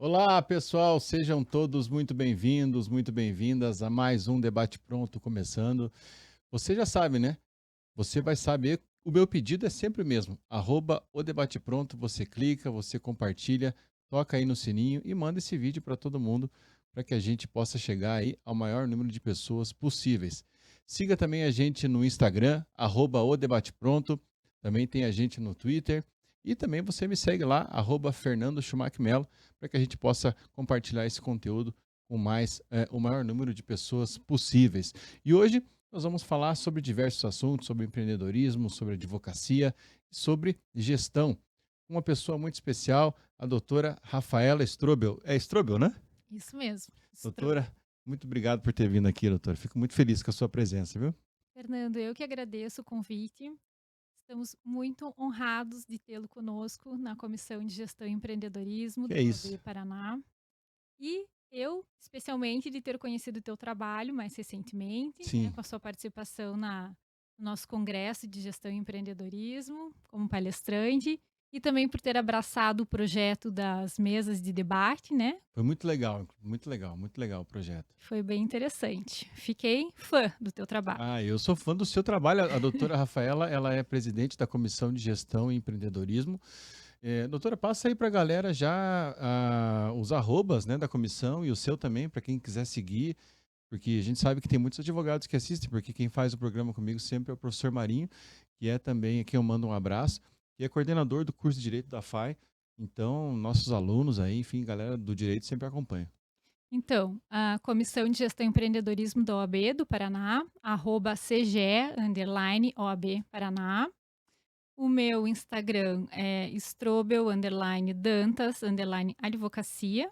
Olá, pessoal, sejam todos muito bem-vindos, muito bem-vindas a mais um Debate Pronto começando. Você já sabe, né? Você vai saber, o meu pedido é sempre o mesmo, o Debate Pronto, você clica, você compartilha, toca aí no sininho e manda esse vídeo para todo mundo, para que a gente possa chegar aí ao maior número de pessoas possíveis. Siga também a gente no Instagram, o Debate Pronto, também tem a gente no Twitter, e também você me segue lá, Fernando Schumacher Melo, para que a gente possa compartilhar esse conteúdo com o maior número de pessoas possíveis. E hoje nós vamos falar sobre diversos assuntos, sobre empreendedorismo, sobre advocacia, sobre gestão. Uma pessoa muito especial, a doutora Rafaela Strobel. É Strobel, né? Isso mesmo. Doutora, muito obrigado por ter vindo aqui, doutora. Fico muito feliz com a sua presença, viu? Fernando, eu que agradeço o convite. Estamos muito honrados de tê-lo conosco na Comissão de Gestão e Empreendedorismo Que da é OAB isso. Paraná. E eu, especialmente, de ter conhecido o teu trabalho mais recentemente, né, Sim. com a sua participação no nosso Congresso de Gestão e Empreendedorismo, como palestrante, e também por ter abraçado o projeto das mesas de debate, né? Foi muito legal, muito legal o projeto. Foi bem interessante. Fiquei fã do teu trabalho. Ah, eu sou fã do seu trabalho. A doutora Rafaela, ela é presidente da Comissão de Gestão e Empreendedorismo. Doutora, passa aí para a galera já os arrobas, né, da comissão e o seu também, para quem quiser seguir, porque a gente sabe que tem muitos advogados que assistem, porque quem faz o programa comigo sempre é o professor Marinho, que é também, a quem eu mando um abraço, que é coordenador do curso de Direito da FAI. Então, nossos alunos aí, enfim, galera do direito sempre acompanha. Então, a Comissão de Gestão e Empreendedorismo da OAB do Paraná, @CGE_OAB Paraná. O meu Instagram é strobel_dantas_advocacia.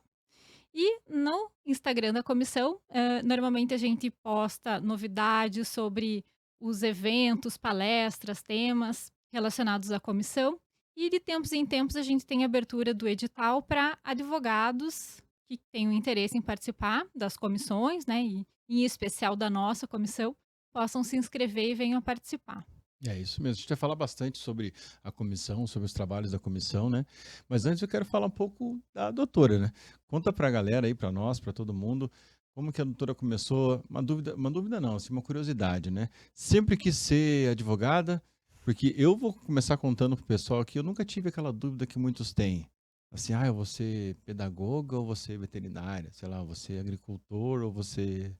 E no Instagram da comissão, normalmente a gente posta novidades sobre os eventos, palestras, temas relacionados à comissão. E de tempos em tempos a gente tem abertura do edital para advogados que tenham interesse em participar das comissões, né, e em especial da nossa comissão, possam se inscrever e venham participar. É isso mesmo. A gente vai falar bastante sobre a comissão, sobre os trabalhos da comissão, né? Mas antes eu quero falar um pouco da doutora, né? Conta pra galera aí, pra nós, pra todo mundo, como que a doutora começou. Uma dúvida não, assim, uma curiosidade, né? Sempre quis ser advogada, porque eu vou começar contando pro pessoal que eu nunca tive aquela dúvida que muitos têm. Assim, eu vou ser pedagoga ou vou ser veterinária, sei lá, vou ser agricultor ou vou ser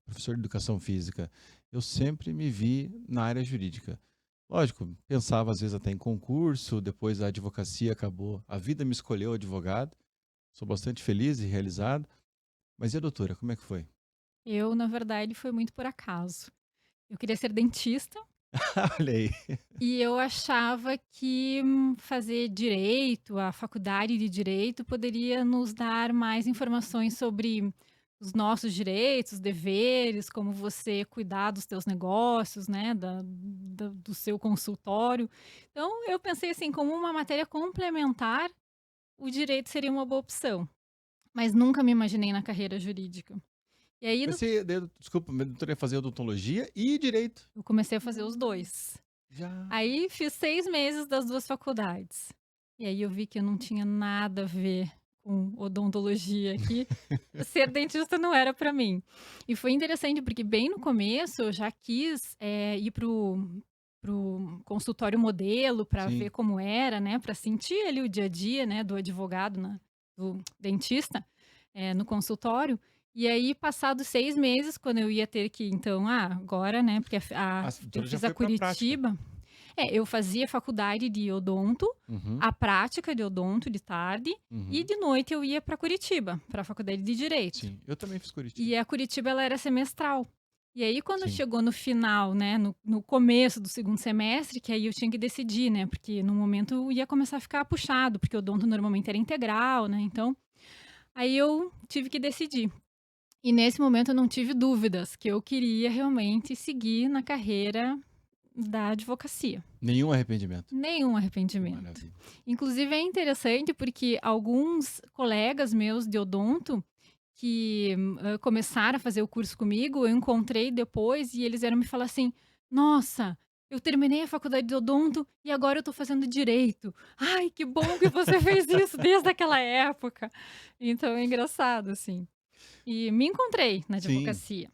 professor de educação física, eu sempre me vi na área jurídica. Lógico, pensava às vezes até em concurso, depois a advocacia acabou, a vida me escolheu advogado, sou bastante feliz e realizado. Mas e a doutora, como é que foi? Eu, na verdade, foi muito por acaso. Eu queria ser dentista. Olha aí. E eu achava que fazer direito, a faculdade de direito, poderia nos dar mais informações sobre os nossos direitos, deveres, como você cuidar dos teus negócios, né, do seu consultório. Então, eu pensei assim, como uma matéria complementar, o direito seria uma boa opção, mas nunca me imaginei na carreira jurídica. E aí, Desculpa, a doutora ia fazer odontologia e direito. eu comecei a fazer os Hum, dois. Já. Aí fiz 6 meses das 2 faculdades. E aí eu vi que eu não tinha nada a ver com odontologia, que ser dentista não era para mim. E foi interessante, porque bem no começo eu já quis, ir para o consultório modelo, para ver Sim. como era, né, para sentir ali o dia a dia, né, do advogado do dentista, no consultório. E aí passados 6 meses, quando eu ia ter que então, agora, né, porque A eu doutora já fiz a foi para a prática. Curitiba. Eu fazia faculdade de odonto, Uhum, a prática de odonto de tarde, e uhum. de noite eu ia para Curitiba, para a faculdade de direito. Sim, eu também fiz Curitiba. E a Curitiba ela era semestral. E aí quando Sim, chegou no final, né, no começo do segundo semestre, que aí eu tinha que decidir, né, porque no momento ia começar a ficar puxado, porque o odonto normalmente era integral, né, então aí eu tive que decidir. E nesse momento eu não tive dúvidas que eu queria realmente seguir na carreira da advocacia. nenhum arrependimento. Nenhum Que arrependimento. maravilha. Inclusive é interessante porque alguns colegas meus de odonto que, começaram a fazer o curso comigo, eu encontrei depois e eles vieram me falar assim: "Nossa, eu terminei a faculdade de odonto e agora eu tô fazendo direito. Ai, que bom que você fez isso desde aquela época". Então é engraçado, assim. E me encontrei na Sim, advocacia.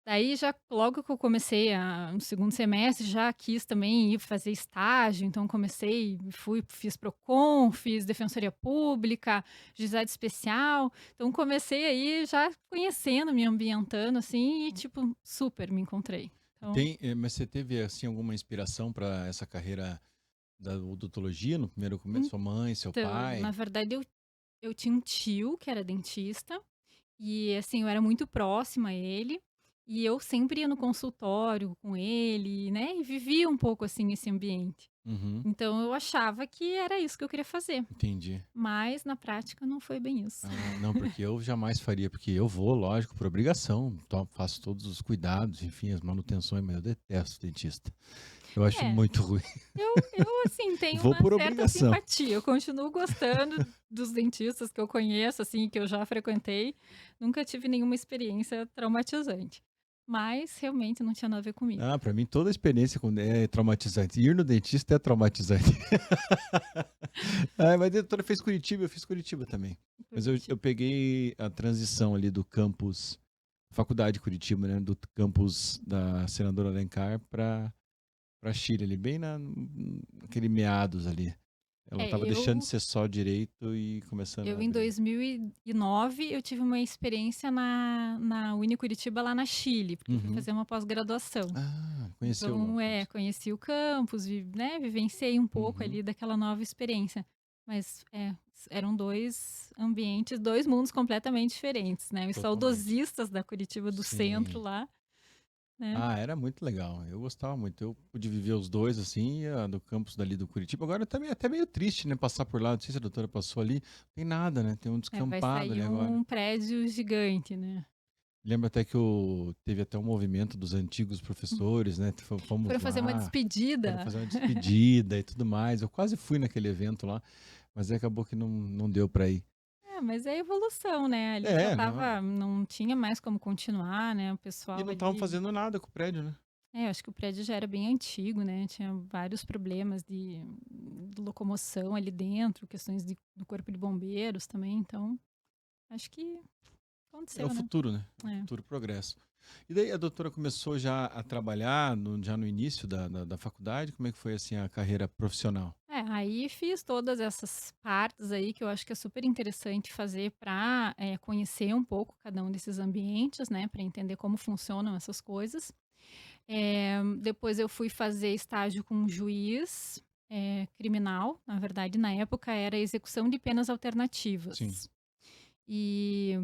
Daí já logo que eu comecei no segundo semestre, já quis também ir fazer estágio, então comecei, fiz Procon, fiz defensoria pública, juizado especial, então comecei aí já conhecendo, me ambientando, assim, e tipo, super me encontrei. Então, mas você teve, assim, alguma inspiração para essa carreira da odontologia no primeiro começo? Sua mãe, seu então, na pai? verdade eu tinha um tio que era dentista, e assim, eu era muito próxima a ele, e eu sempre ia no consultório com ele, né, e vivia um pouco, assim, esse ambiente. Uhum, Então eu achava que era isso que eu queria fazer, entendi. mas na prática não foi bem isso. Ah, não, porque eu jamais faria, porque eu vou, lógico, por obrigação, faço todos os cuidados, enfim, as manutenções, mas eu detesto dentista. Eu acho É, muito ruim. eu assim, tenho Vou uma por certa obrigação. simpatia, eu continuo gostando dos dentistas que eu conheço, assim, que eu já frequentei, nunca tive nenhuma experiência traumatizante, mas realmente não tinha nada a ver comigo. Ah, pra mim toda experiência é traumatizante. Ir no dentista é traumatizante. Ah, mas a doutora fez Curitiba, eu fiz Curitiba também. Mas eu Curitiba. peguei a transição ali do campus, faculdade de Curitiba, né? Do campus da Senadora Alencar para Chile, ali, bem naquele meados ali. Ela É, estava deixando de ser só direito e começando a eu em abrir. 2009 eu tive uma experiência na Uni Curitiba lá na Chile, porque eu fui Uhum. fazer uma pós-graduação. Ah, conheceu lá o Então, campus. conheci o campus, né, vivenciei um pouco Uhum. ali daquela nova experiência. Mas, eram 2 ambientes, 2 mundos completamente diferentes, né, os Totalmente. saudosistas da Curitiba do centro Sim. lá, né. Ah, era muito legal. Eu gostava muito. Eu pude viver os dois, assim, e a do campus dali do Curitiba. Agora também é até meio triste, né? Passar por lá. Não sei se a doutora passou ali. Tem nada, né? Tem um Vai descampado ali sair agora. um prédio gigante, né. Lembro até que teve até um movimento dos antigos professores, né? Fomos Foram fazer uma lá, foram despedida. fazer uma despedida e tudo mais. Eu quase fui naquele evento lá, mas aí acabou que não deu para ir. É, mas é evolução, né, ali já É, não. estava não tinha mais como continuar, né, o E pessoal não estavam ali fazendo nada com o prédio, né? acho que o prédio já era bem antigo, né, tinha vários problemas de locomoção ali dentro, questões do corpo de bombeiros também, então acho que É o aconteceu, né. futuro, né? É o É. futuro progresso. E daí a doutora começou já a trabalhar já no início da faculdade? Como é que foi assim a carreira profissional? É, aí fiz todas essas partes aí que eu acho que é super interessante fazer para conhecer um pouco cada um desses ambientes, né, para entender como funcionam essas coisas. Depois eu fui fazer estágio com um juiz, criminal, na verdade na época era execução de penas Sim. alternativas. E,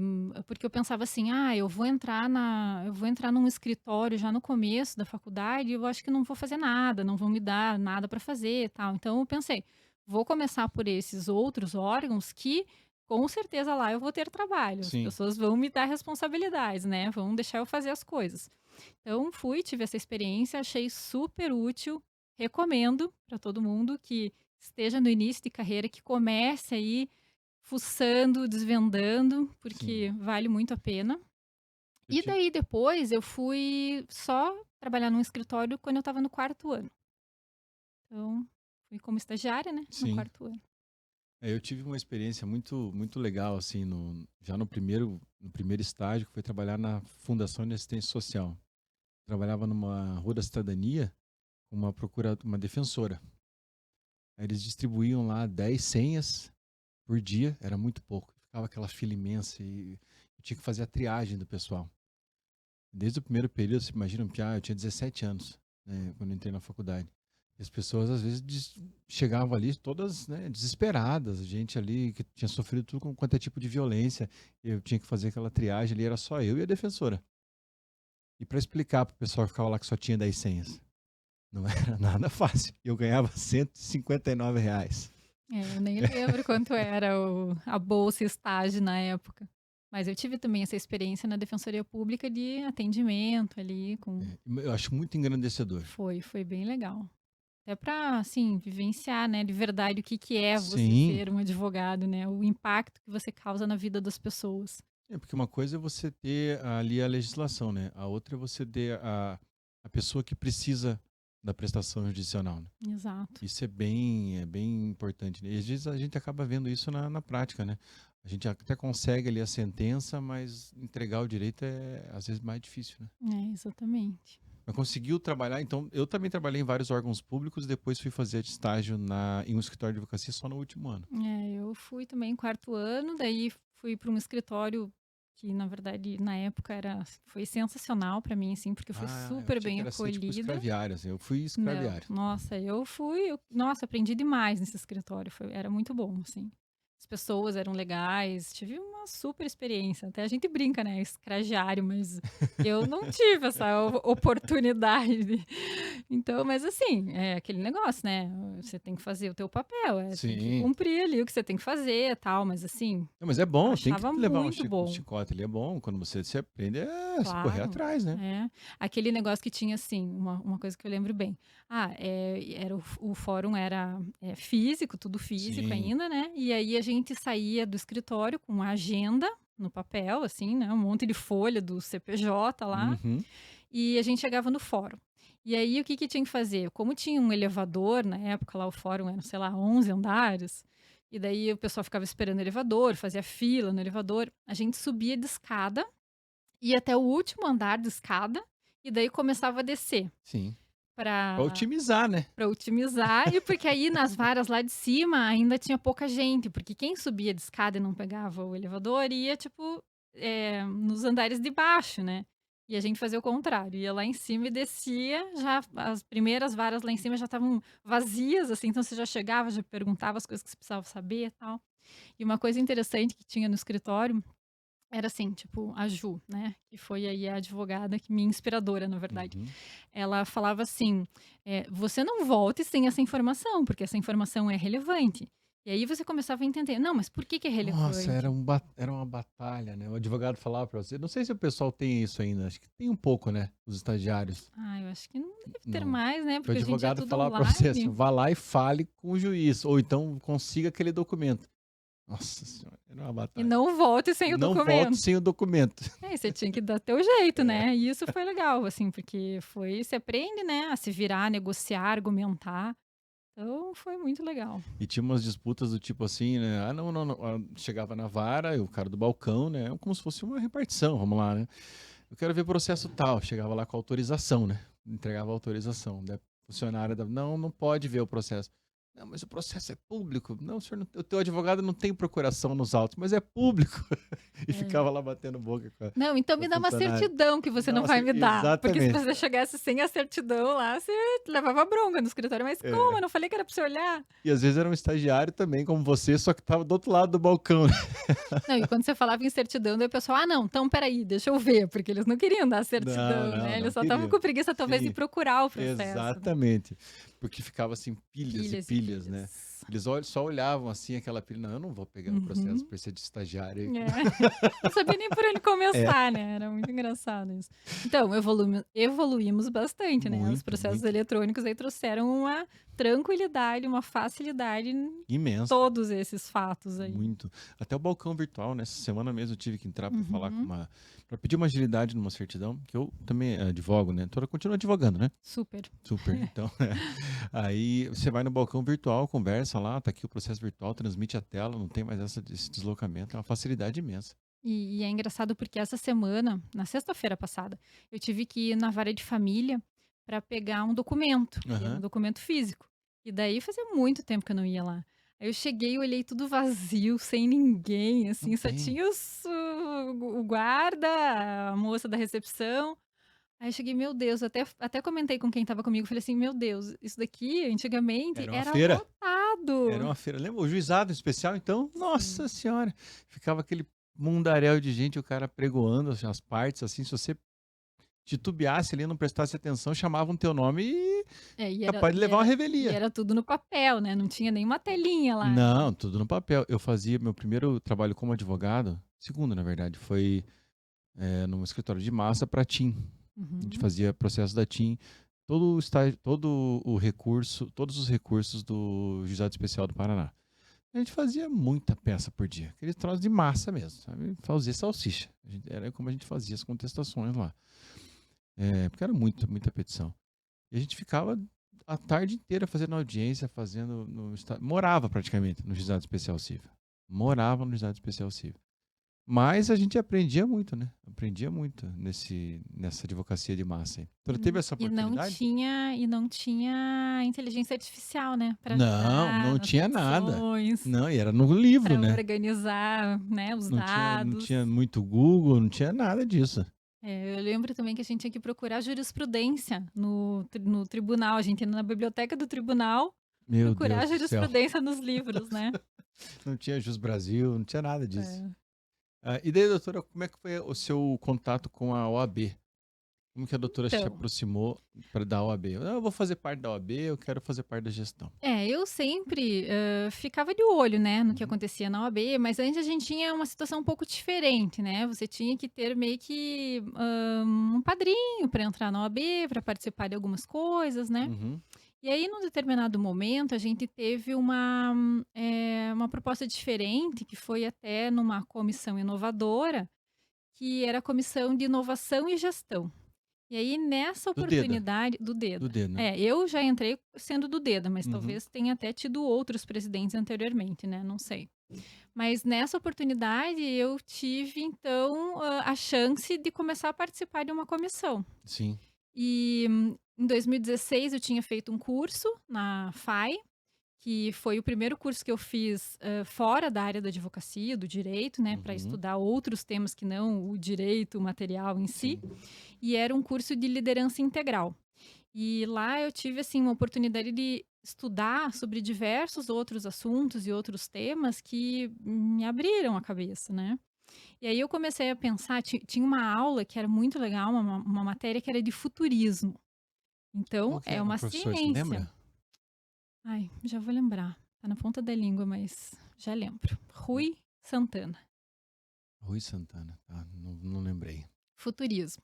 porque eu pensava assim: "Ah, eu vou entrar num escritório já no começo da faculdade e eu acho que não vou fazer nada, não vão me dar nada para fazer e tal". Então eu pensei: "Vou começar por esses outros órgãos que, com certeza lá eu vou ter trabalho, as Sim. pessoas vão me dar responsabilidades, né, vão deixar eu fazer as coisas". Então fui, tive essa experiência, achei super útil, recomendo para todo mundo que esteja no início de carreira, que comece aí fuçando, desvendando, Sim. porque vale muito a pena. Eu E tive daí depois eu fui só trabalhar num escritório quando eu estava no quarto ano. Então, fui como estagiária, né, no sim. quarto ano. Eu tive uma experiência muito legal assim já no primeiro estágio, que foi trabalhar na Fundação de Assistência Social. Trabalhava numa Rua da Cidadania, com uma defensora. Aí eles distribuíam lá 10 senhas por dia, era muito pouco. Ficava aquela fila imensa e eu tinha que fazer a triagem do pessoal. Desde o primeiro período, você imagina, eu tinha 17 anos, né, quando eu entrei na faculdade. E as pessoas, às vezes, chegavam ali todas, né, desesperadas, gente ali que tinha sofrido tudo com quanto é tipo de violência. Eu tinha que fazer aquela triagem ali, era só eu e a defensora. E para explicar para o pessoal que ficava lá que só tinha 10 senhas, não era nada fácil. Eu ganhava R$ 159. Eu nem lembro quanto era a bolsa estágio na época. Mas eu tive também essa experiência na defensoria pública de atendimento ali com Eu acho muito engrandecedor. foi bem legal. Até para, assim, vivenciar, né, de verdade o que que é você Sim, ser um advogado, né, o impacto que você causa na vida das pessoas. porque uma coisa é você ter ali a legislação, né? A outra é você ter a pessoa que precisa da prestação judicional, né? Exato. Isso é bem importante, né? E às vezes a gente acaba vendo isso na prática, né? A gente até consegue ali a sentença, mas entregar o direito é às vezes mais difícil, né? Exatamente. Mas conseguiu trabalhar, então eu também trabalhei em vários órgãos públicos, depois fui fazer estágio em um escritório de advocacia só no último ano. Eu fui também quarto ano, daí fui para um escritório que, na verdade, na época foi sensacional para mim, assim, porque eu fui Ah, eu super achei que bem era ser tipo acolhida. escraviário, assim. Eu fui Não, escraviário. nossa, nossa, aprendi demais nesse escritório, era muito bom, assim. As pessoas eram legais, tive uma super experiência. Até a gente brinca, né, escragiário, mas eu não tive essa oportunidade. Então, mas assim, é aquele negócio, né? Você tem que fazer o teu papel, tem que Sim. cumprir ali o que você tem que fazer, tal, mas assim, Não, mas é bom, tem que achava levar um muito bom. chicote ali, é bom. Quando você se aprende, é se correr Claro, atrás, né? é. Aquele negócio que tinha, assim, uma coisa que eu lembro bem. Era o fórum era, físico, tudo físico Sim. ainda, né, e aí a gente saía do escritório com uma agenda no papel, assim, né, um monte de folha do CPJ lá, Uhum. e a gente chegava no fórum. E aí o que que tinha que fazer? Como tinha um elevador, na época lá o fórum era, sei lá, 11 andares, e daí o pessoal ficava esperando o elevador, fazia fila no elevador, a gente subia de escada, ia até o último andar da escada, e daí começava a descer Sim. Pra para otimizar, né? otimizar, e porque aí nas varas lá de cima ainda tinha pouca gente, porque quem subia de escada e não pegava o elevador ia, tipo, nos andares de baixo, né. E a gente fazia o contrário, ia lá em cima e descia, já as primeiras varas lá em cima já estavam vazias, assim, então você já chegava, já perguntava as coisas que você precisava saber, e tal. E uma coisa interessante que tinha no escritório era assim, tipo, a Ju, né, que foi aí a advogada que minha inspiradora, na verdade. Uhum. Ela falava assim: "Você não volte sem essa informação, porque essa informação é relevante". E aí você começava a entender: "Não, mas por que que é Nossa, relevante?". era uma batalha, né? O advogado falava pra você. Não sei se o pessoal tem isso ainda, acho que tem um pouco, né? Os estagiários. Eu acho que não deve ter Não. mais, né, O porque hoje em dia é advogado tudo falava pra você assim: online. vá lá e fale com o juiz, ou então consiga aquele documento. Nossa senhora, era uma E batalha. não volte sem o Não volte documento. sem o documento. Você tinha que dar teu jeito, É. né. E isso foi legal, assim, porque você aprende, né, a se virar, negociar, argumentar. Então foi muito legal. E tinha umas disputas do tipo assim, né? Ah, não, não, não. Ah, chegava na vara, e o cara do balcão, né? Como se fosse uma repartição, vamos lá, né? Eu quero ver processo tal. Chegava lá com autorização, né? Entregava a autorização. Daí a funcionária dava, não, não pode ver o processo. Não, mas o processo é público. Não, senhor, o teu advogado não tem procuração nos autos, mas é público. E É. ficava lá batendo boca com Não, então com a me dá uma funcionária. certidão que você não Nossa, vai me dar, porque se exatamente. você chegasse sem a certidão lá, você levava bronca no escritório, "Mas como? É. Eu não falei que era pra você olhar?". E às vezes era um estagiário também, como você, só que tava do outro lado do balcão, né? Não, e quando você falava em certidão, daí o pessoal: "Ah, não, então espera aí, deixa eu ver", porque eles não queriam dar a Não, certidão, não, né, não eles só estavam com queria. preguiça talvez de Sim, procurar o processo, né. exatamente. Porque ficava assim pilhas e Pilhas e pilhas, né? pilhas. Eles só olhavam assim aquela pilha. Não, eu não vou pegar o processo Uhum. por ser de estagiário aí. É. Não sabia nem por onde É, começar, né, era muito engraçado isso. Então, evoluímos bastante, né, os muito, processos muito. eletrônicos aí trouxeram uma tranquilidade, uma facilidade em Imensa. todos esses fatos aí. Muito. Até o balcão virtual, nessa semana mesmo eu tive que entrar para falar Uhum. para pedir uma agilidade numa certidão, que eu também advogo, né? Então eu continuo advogando, né? Super. Super. Então, aí você vai no balcão virtual, conversa lá, tá aqui o processo virtual, transmite a tela, não tem mais esse deslocamento, é uma facilidade imensa. E é engraçado porque essa semana, na sexta-feira passada, eu tive que ir na vara de família para pegar um documento, e era um Aham. documento físico. E daí fazia muito tempo que eu não ia lá. Aí eu cheguei e olhei tudo vazio, sem ninguém, Não assim, só tem. tinha o guarda, a moça da recepção. Aí eu cheguei, meu Deus, até comentei com quem estava comigo, falei assim, meu Deus, isso daqui antigamente Era uma era feira. Era lotado. uma feira. Lembra? O juizado especial, então, nossa Sim. senhora. Ficava aquele mundaréu de gente, o cara pregoando as partes, assim, se você titubeasse ali, não prestasse atenção, chamavam teu nome e É, e era capaz de e levar uma era e revelia. era tudo no papel, né, não tinha nenhuma telinha lá, né. Não, tudo no papel. Eu fazia meu primeiro trabalho como advogado, segundo, na verdade, foi num escritório de massa para TIM. A gente Uhum. fazia processo da TIM, todo o recurso, todos os recursos do Juizado Especial do Paraná. A gente fazia muita peça por dia, aqueles troços de massa mesmo, sabe? Fazia salsicha. Era como a gente fazia as contestações lá. Porque era muita petição. E a gente ficava a tarde inteira fazendo audiência, fazendo morava praticamente no Juizado Especial Civil. Morava no Juizado Especial Civil. Mas a gente aprendia muito, né? Aprendia muito nessa advocacia de massa aí. Tu teve essa oportunidade? E não tinha inteligência artificial, né, para Não, ajudar não nas tinha nada. edições, Não, e era no livro, para né? organizar, né, os Não dados. tinha muito Google, não tinha nada disso. Eu lembro também que a gente tinha que procurar jurisprudência no tribunal, a gente ia na biblioteca do tribunal Meu procurar Deus do céu. jurisprudência nos livros, né. Não tinha Jus Brasil, não tinha nada disso. É. E daí, doutora, como é que foi o seu contato com a OAB? Como que a doutora se Então, aproximou para da OAB? Eu vou fazer parte da OAB, eu quero fazer parte da gestão. eu sempre, ficava de olho, né, no que Uhum. acontecia na OAB, mas antes a gente tinha uma situação um pouco diferente, né, você tinha que ter meio que, um padrinho para entrar na OAB, para participar de algumas coisas, né. Uhum. E aí, num determinado momento, a gente teve uma proposta diferente, que foi até numa comissão inovadora, que era a Comissão de Inovação e Gestão. E aí, nessa Do DEDA, oportunidade do do DEDA. DEDA, né? Eu já entrei sendo do DEDA, mas Uhum. talvez tenha até tido outros presidentes anteriormente, né, não sei. Mas nessa oportunidade eu tive então, a chance de começar a participar de uma comissão. Sim. E, em 2016 eu tinha feito um curso na FAI, que foi o primeiro curso que eu fiz, fora da área da advocacia, do direito, né, para Uhum. estudar outros temas que não o direito material em si, Sim. e era um curso de liderança integral. E lá eu tive, assim, uma oportunidade de estudar sobre diversos outros assuntos e outros temas que me abriram a cabeça, né. E aí eu comecei a pensar, tinha uma aula que era muito legal, uma matéria que era de futurismo. Então Qual que é era o uma professor, você ciência. lembra? Ai, já vou lembrar, tá na ponta da língua, mas já lembro. Rui Santana, Rui Santana, tá, não lembrei. futurismo.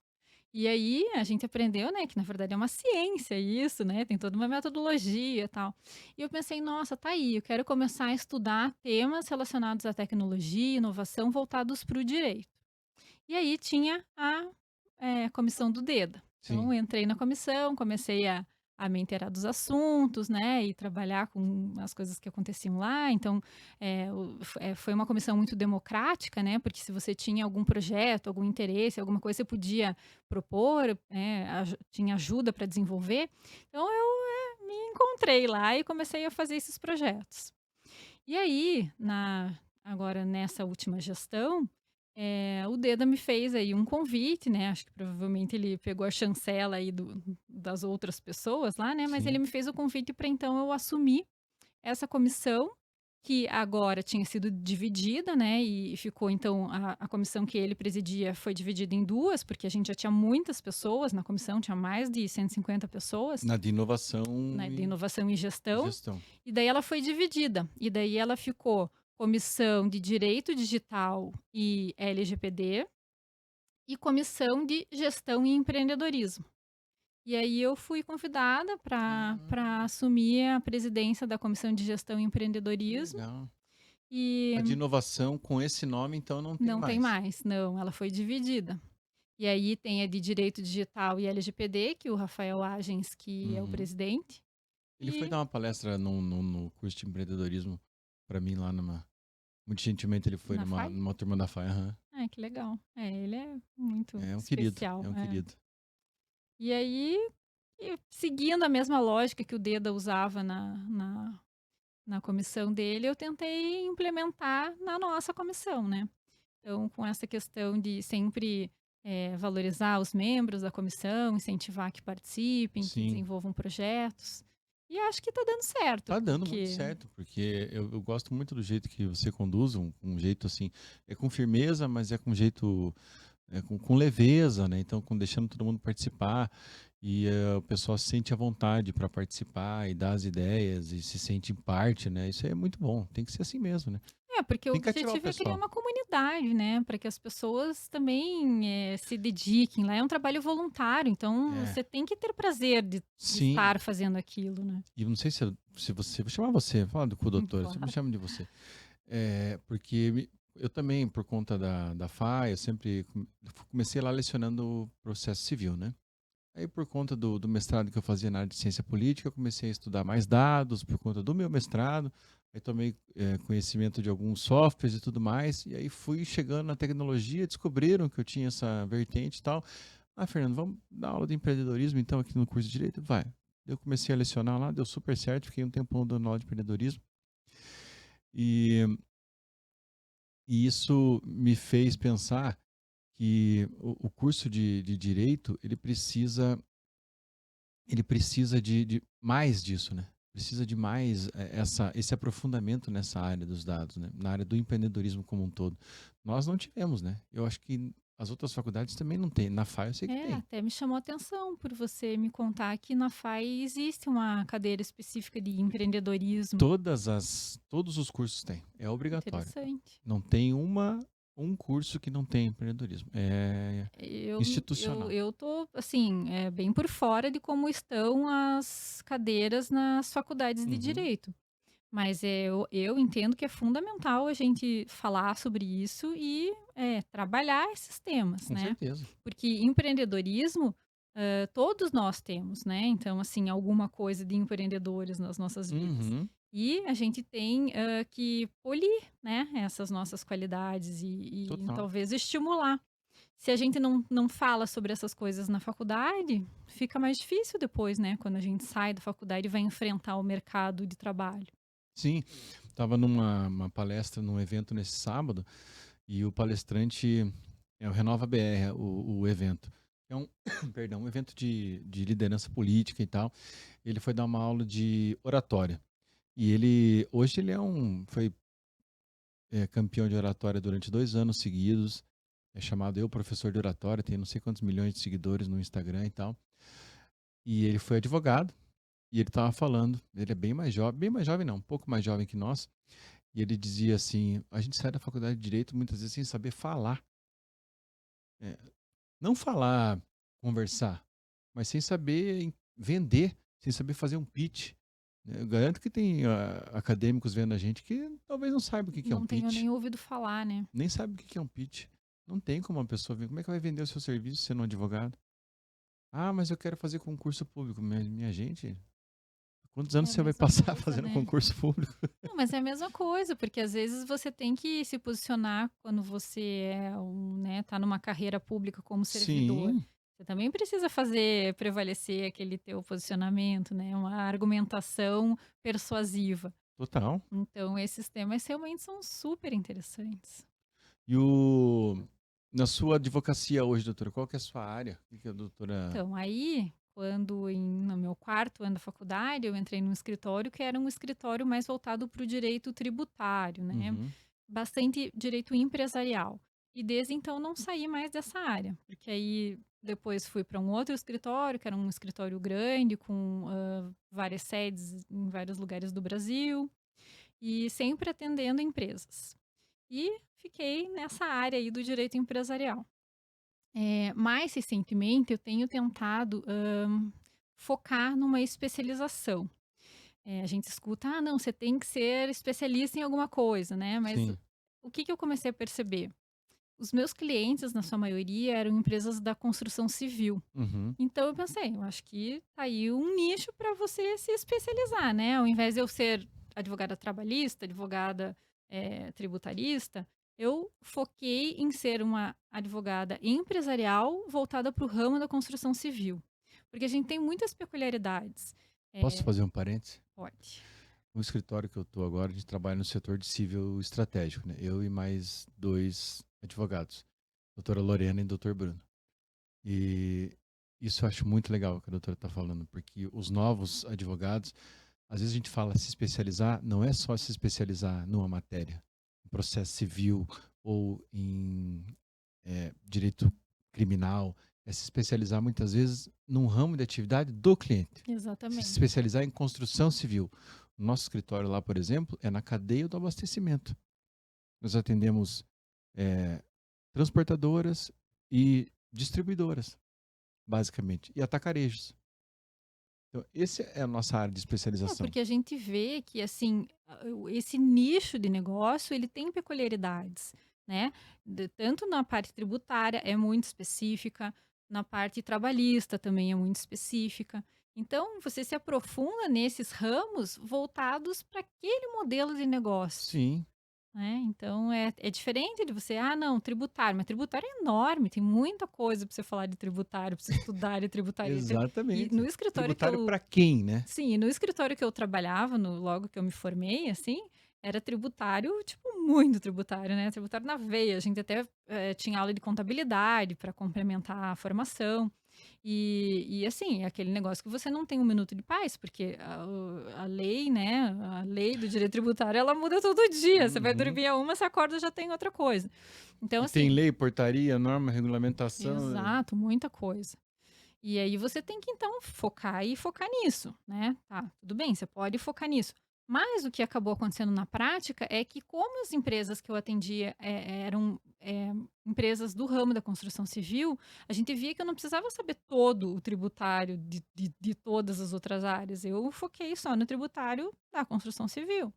E aí a gente aprendeu, né, que na verdade é uma ciência isso, né, tem toda uma metodologia, e tal. E eu pensei: "Nossa, tá aí, eu quero começar a estudar temas relacionados à tecnologia e inovação voltados para o direito". E aí tinha a comissão do DEDA. Então Sim. eu entrei na comissão, comecei a me inteirar dos assuntos, né, e trabalhar com as coisas que aconteciam lá. Então, foi uma comissão muito democrática, né, porque se você tinha algum projeto, algum interesse, alguma coisa, você podia propor, tinha ajuda para desenvolver. Então eu me encontrei lá e comecei a fazer esses projetos. E aí, agora nessa última gestão, o Deda me fez aí um convite, né, acho que provavelmente ele pegou a chancela aí das outras pessoas lá, né, mas ele Sim. me fez o convite para então eu assumir essa comissão, que agora tinha sido dividida, né, e ficou então a comissão que ele presidia foi dividida em 2, porque a gente já tinha muitas pessoas na comissão, tinha mais de 150 pessoas, Na de inovação né, de e inovação e gestão. gestão. E daí ela foi dividida. E daí ela ficou comissão de direito digital e LGPD e comissão de gestão e empreendedorismo. E aí eu fui convidada para Ah, assumir a presidência da comissão de gestão e que empreendedorismo. legal. E A de inovação com esse nome, então, não tem não tem mais. mais, não, ela foi dividida. E aí tem a de direito digital e LGPD, que o Rafael Agens, que é o Uhum. presidente. Ele foi E dar uma palestra no curso de empreendedorismo para mim lá muito gentilmente ele foi na numa, FAI? numa turma da FAI. Aham. Ai, que legal. Ele é muito É um querido, especial, é um é. querido. E aí, seguindo a mesma lógica que o Deda usava na comissão dele, eu tentei implementar na nossa comissão, né. Então, com essa questão de sempre, valorizar os membros da comissão, incentivar que participem, que Sim, desenvolvam projetos. E acho que está dando certo, tá dando muito porque certo, porque eu gosto muito do jeito que você conduz, um jeito assim, é com firmeza, mas é com jeito, com leveza, né? Então, deixando todo mundo participar e o pessoal se sente à vontade para participar e dar as ideias e se sente em parte, né? Isso aí é muito bom, tem que ser assim mesmo, né? porque o Tem que ativar o objetivo é criar pessoal. uma comunidade, né, para que as pessoas também, se dediquem. Lá é um trabalho voluntário, então É, você tem que ter prazer de sim. estar fazendo aquilo, né. E eu não sei se você. Vou chamar você, fala com o doutor, você me Claro. chama de você. Porque eu também, por conta da FAI, eu sempre comecei lá lecionando processo civil, né? Aí, por conta do mestrado que eu fazia na área de ciência política, eu comecei a estudar mais dados por conta do meu mestrado. Aí tomei conhecimento de alguns softwares e tudo mais. E aí fui chegando na tecnologia, descobriram que eu tinha essa vertente e tal. Ah, Fernando, vamos dar aula de empreendedorismo então aqui no curso de Direito? Vai. Eu comecei a lecionar lá, deu super certo, fiquei um tempão dando aula de empreendedorismo. E, e isso me fez pensar que o curso de Direito, ele precisa de mais disso, né? Precisa de mais esse aprofundamento nessa área dos dados, né? Na área do empreendedorismo como um todo. Nós não tivemos, né? Eu acho que as outras faculdades também não têm. Na FAI eu sei que É, tem. até me chamou a atenção por você me contar que na FAI existe uma cadeira específica de empreendedorismo. Todos os cursos têm. É obrigatório. Interessante. Não tem um curso que não tem empreendedorismo. É institucional. Eu tô, assim, bem por fora de como estão as cadeiras nas faculdades de Uhum, direito. Mas eu entendo que é fundamental a gente falar sobre isso e trabalhar esses temas, com né? certeza. Porque empreendedorismo, todos nós temos, né? Então, assim, alguma coisa de empreendedores nas nossas vidas. Uhum, E a gente tem que polir, né, essas nossas qualidades e total. talvez estimular. Se a gente não fala sobre essas coisas na faculdade, fica mais difícil depois, né? Quando a gente sai da faculdade e vai enfrentar o mercado de trabalho. Sim, estava numa uma palestra, num evento nesse sábado, e o palestrante é o Renova BR, o evento. É um, perdão, um evento de liderança política e tal. Ele foi dar uma aula de oratória. E hoje ele foi campeão de oratória durante 2 anos seguidos. É chamado Eu Professor de Oratória, tem não sei quantos milhões de seguidores no Instagram e tal. E ele foi advogado, e ele estava falando, ele é bem mais jovem não, um pouco mais jovem que nós. E ele dizia assim: a gente sai da faculdade de Direito muitas vezes sem saber falar. É, não falar, conversar, mas sem saber vender, sem saber fazer um pitch. Eu garanto que tem acadêmicos vendo a gente que talvez não saibam o que é um Não tenho pitch, nem ouvido falar, né? nem sabe o que é um pitch. Não tem como uma pessoa ver. Como é que vai vender o seu serviço sendo um advogado? Ah, mas eu quero fazer concurso público. Minha gente, quantos É anos a você vai mesma passar coisa, fazendo né? concurso público? Não, mas é a mesma coisa, porque às vezes você tem que se posicionar quando você tá numa carreira pública como servidor. Sim, Você também precisa fazer prevalecer aquele teu posicionamento, né? Uma argumentação persuasiva. total. Então, esses temas realmente são super interessantes. E na sua advocacia hoje, doutora, qual que é a sua área? O que que a doutora. Então, aí, no meu quarto ano da faculdade, eu entrei num escritório que era um escritório mais voltado para o direito tributário, né? Uhum, Bastante direito empresarial. E desde então não saí mais dessa área, porque aí depois fui para um outro escritório, que era um escritório grande, com várias sedes em vários lugares do Brasil, e sempre atendendo empresas. E fiquei nessa área aí do direito empresarial. Mais recentemente, eu tenho tentado focar numa especialização. A gente escuta, ah, não, você tem que ser especialista em alguma coisa, né? Mas sim. o que eu comecei a perceber? Os meus clientes, na sua maioria, eram empresas da construção civil. Uhum, Então eu pensei, eu acho que tá aí um nicho para você se especializar, né? Ao invés de eu ser advogada trabalhista, advogada tributarista, eu foquei em ser uma advogada empresarial voltada para o ramo da construção civil. Porque a gente tem muitas peculiaridades. posso É, fazer um parênteses? pode. No escritório que eu estou agora, a gente trabalha no setor de civil estratégico, né? Eu e mais 2 advogados, doutora Lorena e doutor Bruno. E isso eu acho muito legal que a doutora está falando, porque os novos advogados, às vezes a gente fala se especializar, não é só se especializar numa matéria, em processo civil ou em direito criminal, é se especializar muitas vezes num ramo de atividade do cliente, se Exatamente. especializar em construção civil. O nosso escritório lá, por exemplo, é na cadeia do abastecimento. Nós atendemos eh, transportadoras e distribuidoras, basicamente, e atacarejos. Então, essa é a nossa área de É, especialização. porque a gente vê que, assim, esse nicho de negócio, ele tem peculiaridades, né? Tanto na parte tributária, é muito específica, na parte trabalhista também é muito específica. Então, você se aprofunda nesses ramos voltados para aquele modelo de negócio, Sim, né. Então é diferente de você: "Ah, não, tributário", mas tributário é enorme, tem muita coisa para você falar de tributário, para você estudar de tributário. E no exatamente. escritório que Tributário eu para quem, né? sim, no escritório que eu trabalhava, logo que eu me formei, assim, era tributário, tipo, muito tributário, né, tributário na veia. A gente até, tinha aula de contabilidade para complementar a formação. E assim, é aquele negócio que você não tem um minuto de paz, porque a lei, né, a lei do direito tributário, ela muda todo dia. Você vai Uhum. dormir a uma, você acorda, já tem outra coisa. Então E tem assim lei, portaria, norma, regulamentação. exato, muita coisa. E aí você tem que então focar e focar nisso, né. Tá, tudo bem, você pode focar nisso. Mas o que acabou acontecendo na prática é que como as empresas que eu atendia, eram, empresas do ramo da construção civil, a gente via que eu não precisava saber todo o tributário de todas as outras áreas. Eu foquei só no tributário da construção civil,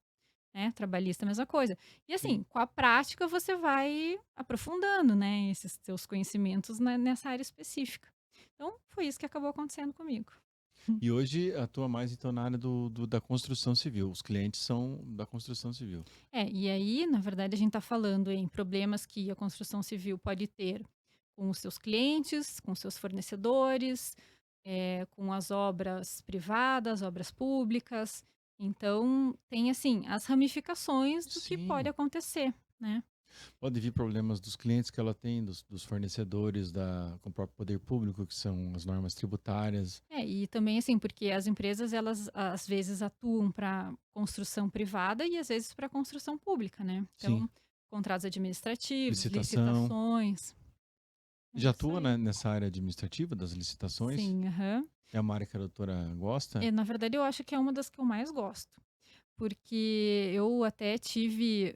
né, trabalhista a mesma coisa. E Sim. assim, com a prática você vai aprofundando, né, esses seus conhecimentos nessa área específica. Então, foi isso que acabou acontecendo comigo. E hoje atua mais então na área da construção civil. Os clientes são da construção civil. É, e aí, na verdade, a gente está falando em problemas que a construção civil pode ter com os seus clientes, com os seus fornecedores, com as obras privadas, obras públicas. Então, tem assim, as ramificações do que pode Sim. acontecer, né? Pode vir problemas dos clientes que ela tem, dos fornecedores, com o próprio poder público, que são as normas tributárias. É, e também assim, porque as empresas elas às vezes atuam para construção privada e às vezes para construção pública, né. Sim. Então, contratos administrativos, Licitação. licitações, é Já isso atua aí. nessa área administrativa das licitações? Sim, aham. É uma área que a doutora gosta? Na verdade eu acho que é uma das que eu mais gosto, porque eu até tive,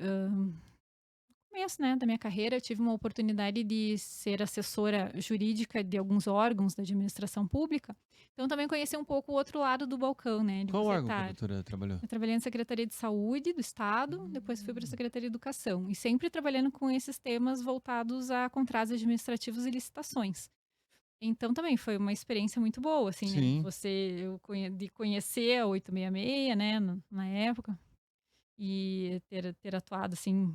começo, né, da minha carreira, eu tive uma oportunidade de ser assessora jurídica de alguns órgãos da administração pública, então também conheci um pouco o outro lado do balcão, né, de Qual você órgão que a estar. doutora trabalhou? Eu trabalhei na Secretaria de Saúde do Estado, depois fui para a Hum, Secretaria de Educação, e sempre trabalhando com esses temas voltados a contratos administrativos e licitações. Então também foi uma experiência muito boa, assim, né, sim. de conhecer a 866, né, na época, e ter atuado, assim,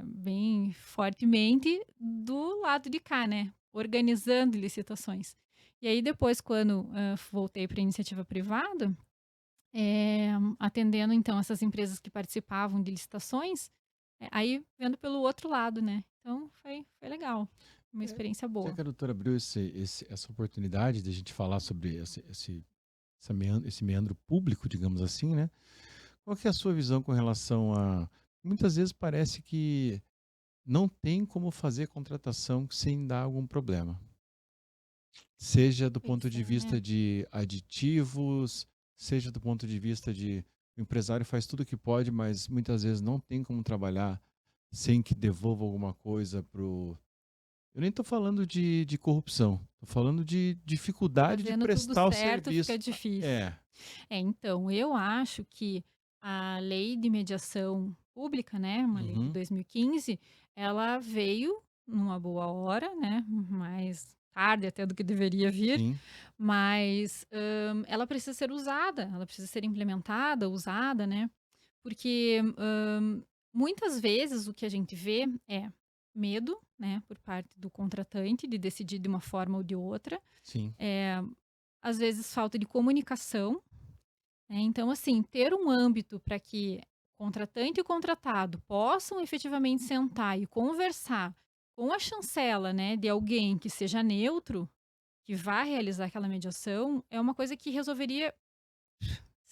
bem fortemente do lado de cá, né, organizando licitações. E aí depois quando, voltei para a iniciativa privada, atendendo então essas empresas que participavam de licitações, aí vendo pelo outro lado, né. Então foi legal, uma É, experiência já boa. que a doutora abriu essa oportunidade de a gente falar sobre esse meandro público, digamos assim, né? Qual que é a sua visão com relação a... Muitas vezes parece que não tem como fazer contratação sem dar algum problema. Seja do Pois ponto de é, né. vista de aditivos, seja do ponto de vista de o empresário faz tudo o que pode, mas muitas vezes não tem como trabalhar sem que devolva alguma coisa pro... Eu nem estou falando de corrupção, estou falando de dificuldade de Fazendo tudo prestar o certo fica serviço. difícil. É, Então, eu acho que a lei de mediação pública, né, uma lei de uhum, 2015, ela veio numa boa hora, né, mais tarde até do que deveria vir, sim, mas, ela precisa ser usada, ela precisa ser implementada, usada, né, porque, muitas vezes o que a gente vê é medo, né, por parte do contratante de decidir de uma forma ou de outra, sim. eh, às vezes falta de comunicação, né, então assim, ter um âmbito para que contratante e o contratado possam efetivamente sentar e conversar com a chancela, né, de alguém que seja neutro, que vá realizar aquela mediação, é uma coisa que resolveria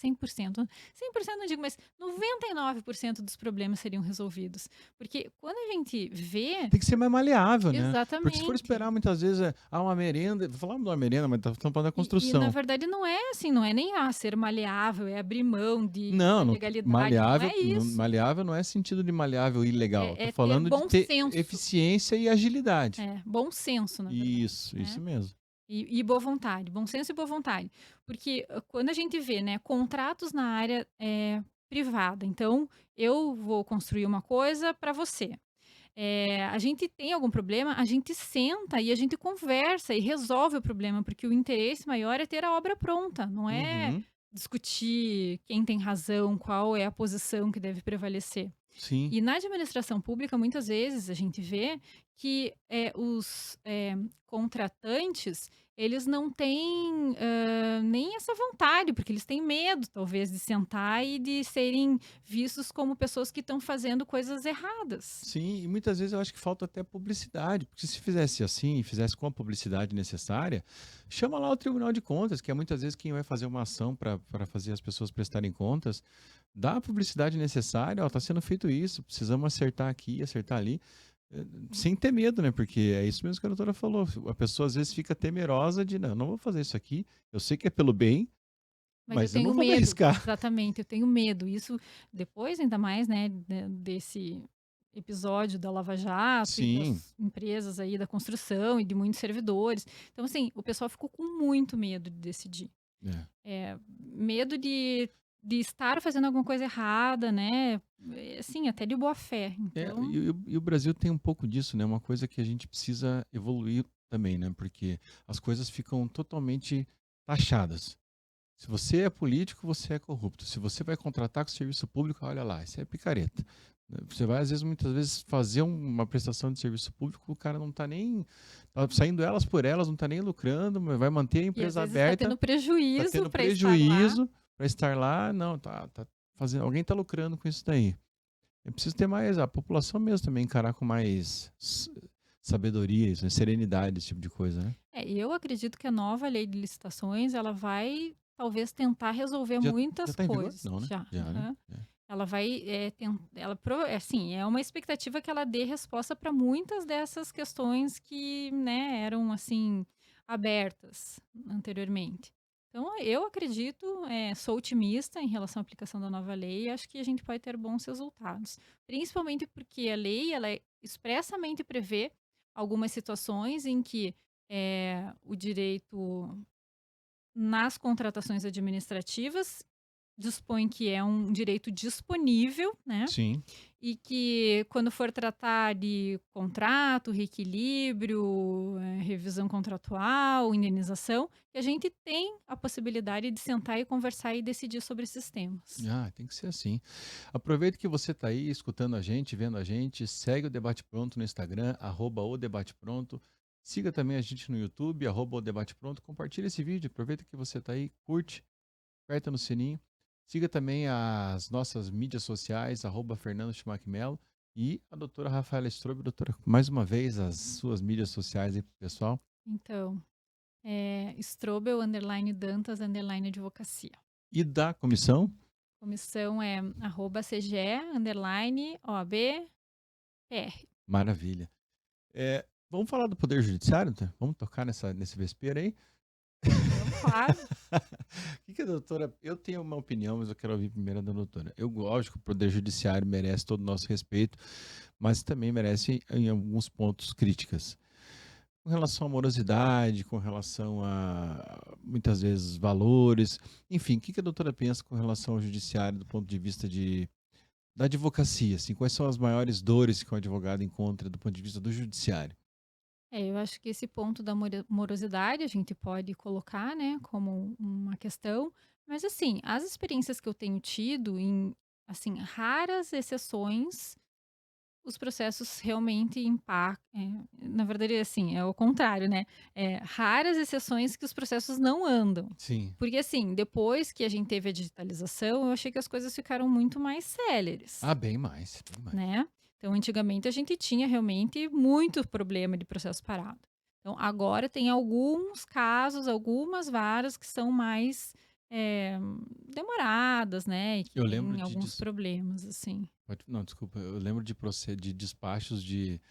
100%. 100% não digo, mas 99% dos problemas seriam resolvidos. Porque quando a gente vê Tem que ser mais maleável, né? Porque se for exatamente. esperar muitas vezes, uma merenda, falamos de uma merenda, mas estamos falando da E na construção. verdade não é assim, não é nem, ser maleável, é abrir mão da Não, legalidade, não é isso. maleável não é sentido de maleável ilegal. Estou É ter falando de bom ter senso. eficiência e agilidade. Bom senso, na verdade, Isso né. mesmo. E boa vontade, bom senso e boa vontade. Porque, quando a gente vê, né, contratos na área, privada, então eu vou construir uma coisa para você. A gente tem algum problema, a gente senta e a gente conversa e resolve o problema, porque o interesse maior é ter a obra pronta, não é Uhum. discutir quem tem razão, qual é a posição que deve prevalecer. Sim. E na administração pública, muitas vezes, a gente vê que os contratantes, eles não têm nem essa vontade, porque eles têm medo, talvez, de sentar e de serem vistos como pessoas que estão fazendo coisas erradas. Sim, e muitas vezes eu acho que falta até publicidade, porque se fizesse assim, fizesse com a publicidade necessária, chama lá o Tribunal de Contas, que é muitas vezes quem vai fazer uma ação para fazer as pessoas prestarem contas, dá a publicidade necessária, ó, tá sendo feito isso, precisamos acertar aqui, acertar ali, sem ter medo, né? Porque é isso mesmo que a doutora falou, a pessoa às vezes fica temerosa de, não vou fazer isso aqui, eu sei que é pelo bem, Mas eu mas eu não tenho vou me medo, arriscar. exatamente, eu tenho medo. Isso depois, ainda mais, né, desse episódio da Lava Jato e Sim, das empresas aí da construção e de muitos servidores. Então, assim, o pessoal ficou com muito medo de decidir. é. Medo de estar fazendo alguma coisa errada, né? Assim, até de boa fé. É, Então, e o Brasil tem um pouco disso, né? Uma coisa que a gente precisa evoluir também, né? Porque as coisas ficam totalmente taxadas. Se você é político, você é corrupto. Se você vai contratar com o serviço público, olha lá, isso é picareta. Você vai, às vezes, muitas vezes, fazer uma prestação de serviço público, o cara não está nem. Tá saindo elas por elas, não está nem lucrando, mas vai manter a e às empresa vezes está aberta, tendo está prejuízo tendo para estar lá. prejuízo para estar lá. Não, tá fazendo. Alguém está lucrando com isso daí. É preciso ter mais, a população mesmo também encarar com mais sabedoria, isso, né? Serenidade, esse tipo de coisa, né? Eu acredito que a nova lei de licitações, ela vai talvez tentar resolver Já muitas tá em vigor? coisas. Não, né? Já. Já, né? Aham. É. Ela vai, assim, é uma expectativa que ela dê resposta para muitas dessas questões que, né, eram, assim, abertas anteriormente. Então, eu acredito, sou otimista em relação à aplicação da nova lei e acho que a gente pode ter bons resultados. Principalmente porque a lei, ela expressamente prevê algumas situações em que o direito nas contratações administrativas dispõe que é um direito disponível, né? Sim. E que quando for tratar de contrato, reequilíbrio, revisão contratual, indenização, que a gente tem a possibilidade de sentar e conversar e decidir sobre esses temas. Ah, tem que ser assim. Aproveita que você está aí escutando a gente, vendo a gente, segue o Debate Pronto no Instagram, @o Debate Pronto. Siga também a gente no YouTube, @o Debate Pronto. Compartilha esse vídeo, aproveita que você está aí, curte, aperta no sininho. Siga também as nossas mídias sociais, @Fernando Schumacher Melo e a doutora Rafaela Strobe. Doutora, mais uma vez, as suas mídias sociais aí pro pessoal. Então, Strobel, underline Dantas, underline advocacia. E da comissão, Comissão é @CGE, underline OAB-PR. maravilha. Vamos falar do Poder Judiciário, tá? Vamos tocar nesse vespeiro aí? Vamos, claro. O que a doutora. Eu tenho uma opinião, mas eu quero ouvir primeiro da doutora. Eu gosto que o Poder Judiciário merece todo o nosso respeito, mas também merece, em alguns pontos, críticas. Com relação à morosidade, com relação a, muitas vezes, valores. Enfim, o que a doutora pensa com relação ao Judiciário do ponto de vista da advocacia? Assim, quais são as maiores dores que o advogado encontra do ponto de vista do Judiciário? Eu acho que esse ponto da morosidade a gente pode colocar, né, como uma questão, mas assim, as experiências que eu tenho tido em, assim, raras exceções, os processos realmente impactam. Na verdade, assim, é o contrário, né? Raras exceções que os processos não andam. Sim. Porque, assim, depois que a gente teve a digitalização, eu achei que as coisas ficaram muito mais céleres, Ah, bem mais, bem mais. né? Então, antigamente a gente tinha realmente muito problema de processo parado. Então, agora tem alguns casos, algumas varas que são mais eh, demoradas, né? E que Eu lembro tem alguns problemas, assim. Não, desculpa. Eu lembro de despachos de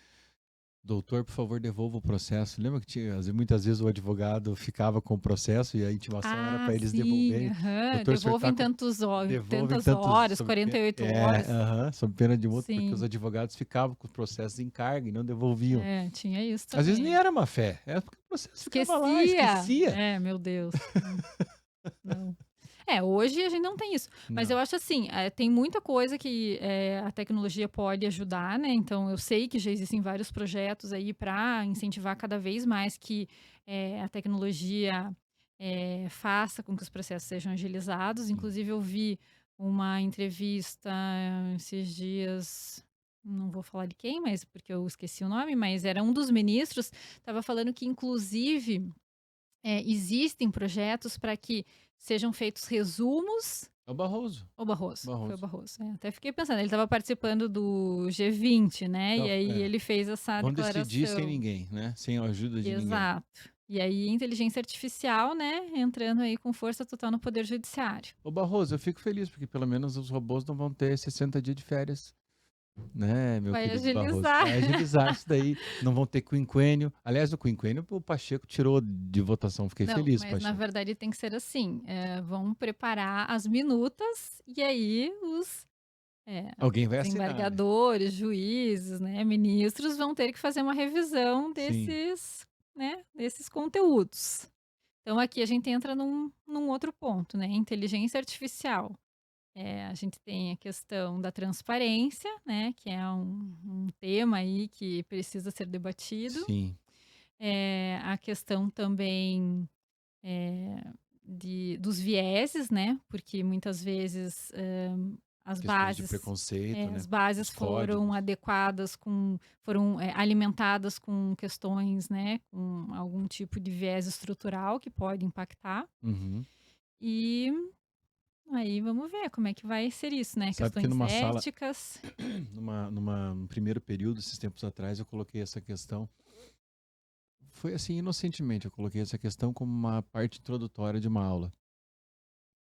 doutor, por favor, devolva o processo. Lembra que tinha, muitas vezes o advogado ficava com o processo e a intimação era Ah, para eles sim, devolverem. aham. Doutor, o senhor Devolve está em com. Devolve tantas tantos. horas, 48 horas. Sob pena de multa, porque os Sim, advogados ficavam com os processos em carga e não devolviam. tinha isso Às vezes nem também. era má fé, era porque o processo ficava lá, Esquecia. esquecia. Meu Deus. Não. Hoje a gente não tem isso, mas eu Não. acho assim, tem muita coisa que, a tecnologia pode ajudar, né, então eu sei que já existem vários projetos aí para incentivar cada vez mais que, a tecnologia, faça com que os processos sejam agilizados. Sim. Inclusive eu vi uma entrevista esses dias, não vou falar de quem, mas porque eu esqueci o nome, mas era um dos ministros, estava falando que inclusive existem projetos para que sejam feitos resumos. É o Barroso. O Barroso, foi o Barroso. Barroso. Até fiquei pensando, ele estava participando do G20, né? E Então, aí ele fez essa vão decidir sem declaração. ninguém, né? Sem a ajuda de ninguém. Exato. E aí, inteligência artificial, né? Entrando aí com força total no Poder Judiciário. Ô Barroso, eu fico feliz, porque pelo menos os robôs não vão ter 60 dias de férias, né, meu Vai querido Barroso? agilizar. Vai agilizar isso daí, não vão ter quinquênio. Aliás, o quinquênio o Pacheco tirou de votação, fiquei Não, feliz, mas na Pacheco. verdade tem que ser assim. Vão preparar as minutas e aí Alguém vai assinar, né? desembargadores, juízes, né, ministros vão ter que fazer uma revisão Sim, desses, né, desses conteúdos. Então aqui a gente entra num outro ponto, né, inteligência artificial. A gente tem a questão da transparência, né, que é um tema aí que precisa ser debatido. sim. A questão também eh, dos vieses, né, porque muitas vezes as Questões de bases preconceito, as né? bases Os foram códigos. adequadas foram alimentadas com questões, né, com algum tipo de viés estrutural que pode impactar. Uhum. E aí vamos ver como é que vai ser isso, né? Sabe que Questões numa sala, éticas. num primeiro período, esses tempos atrás, eu coloquei essa questão. Foi assim, inocentemente, eu coloquei essa questão como uma parte introdutória de uma aula.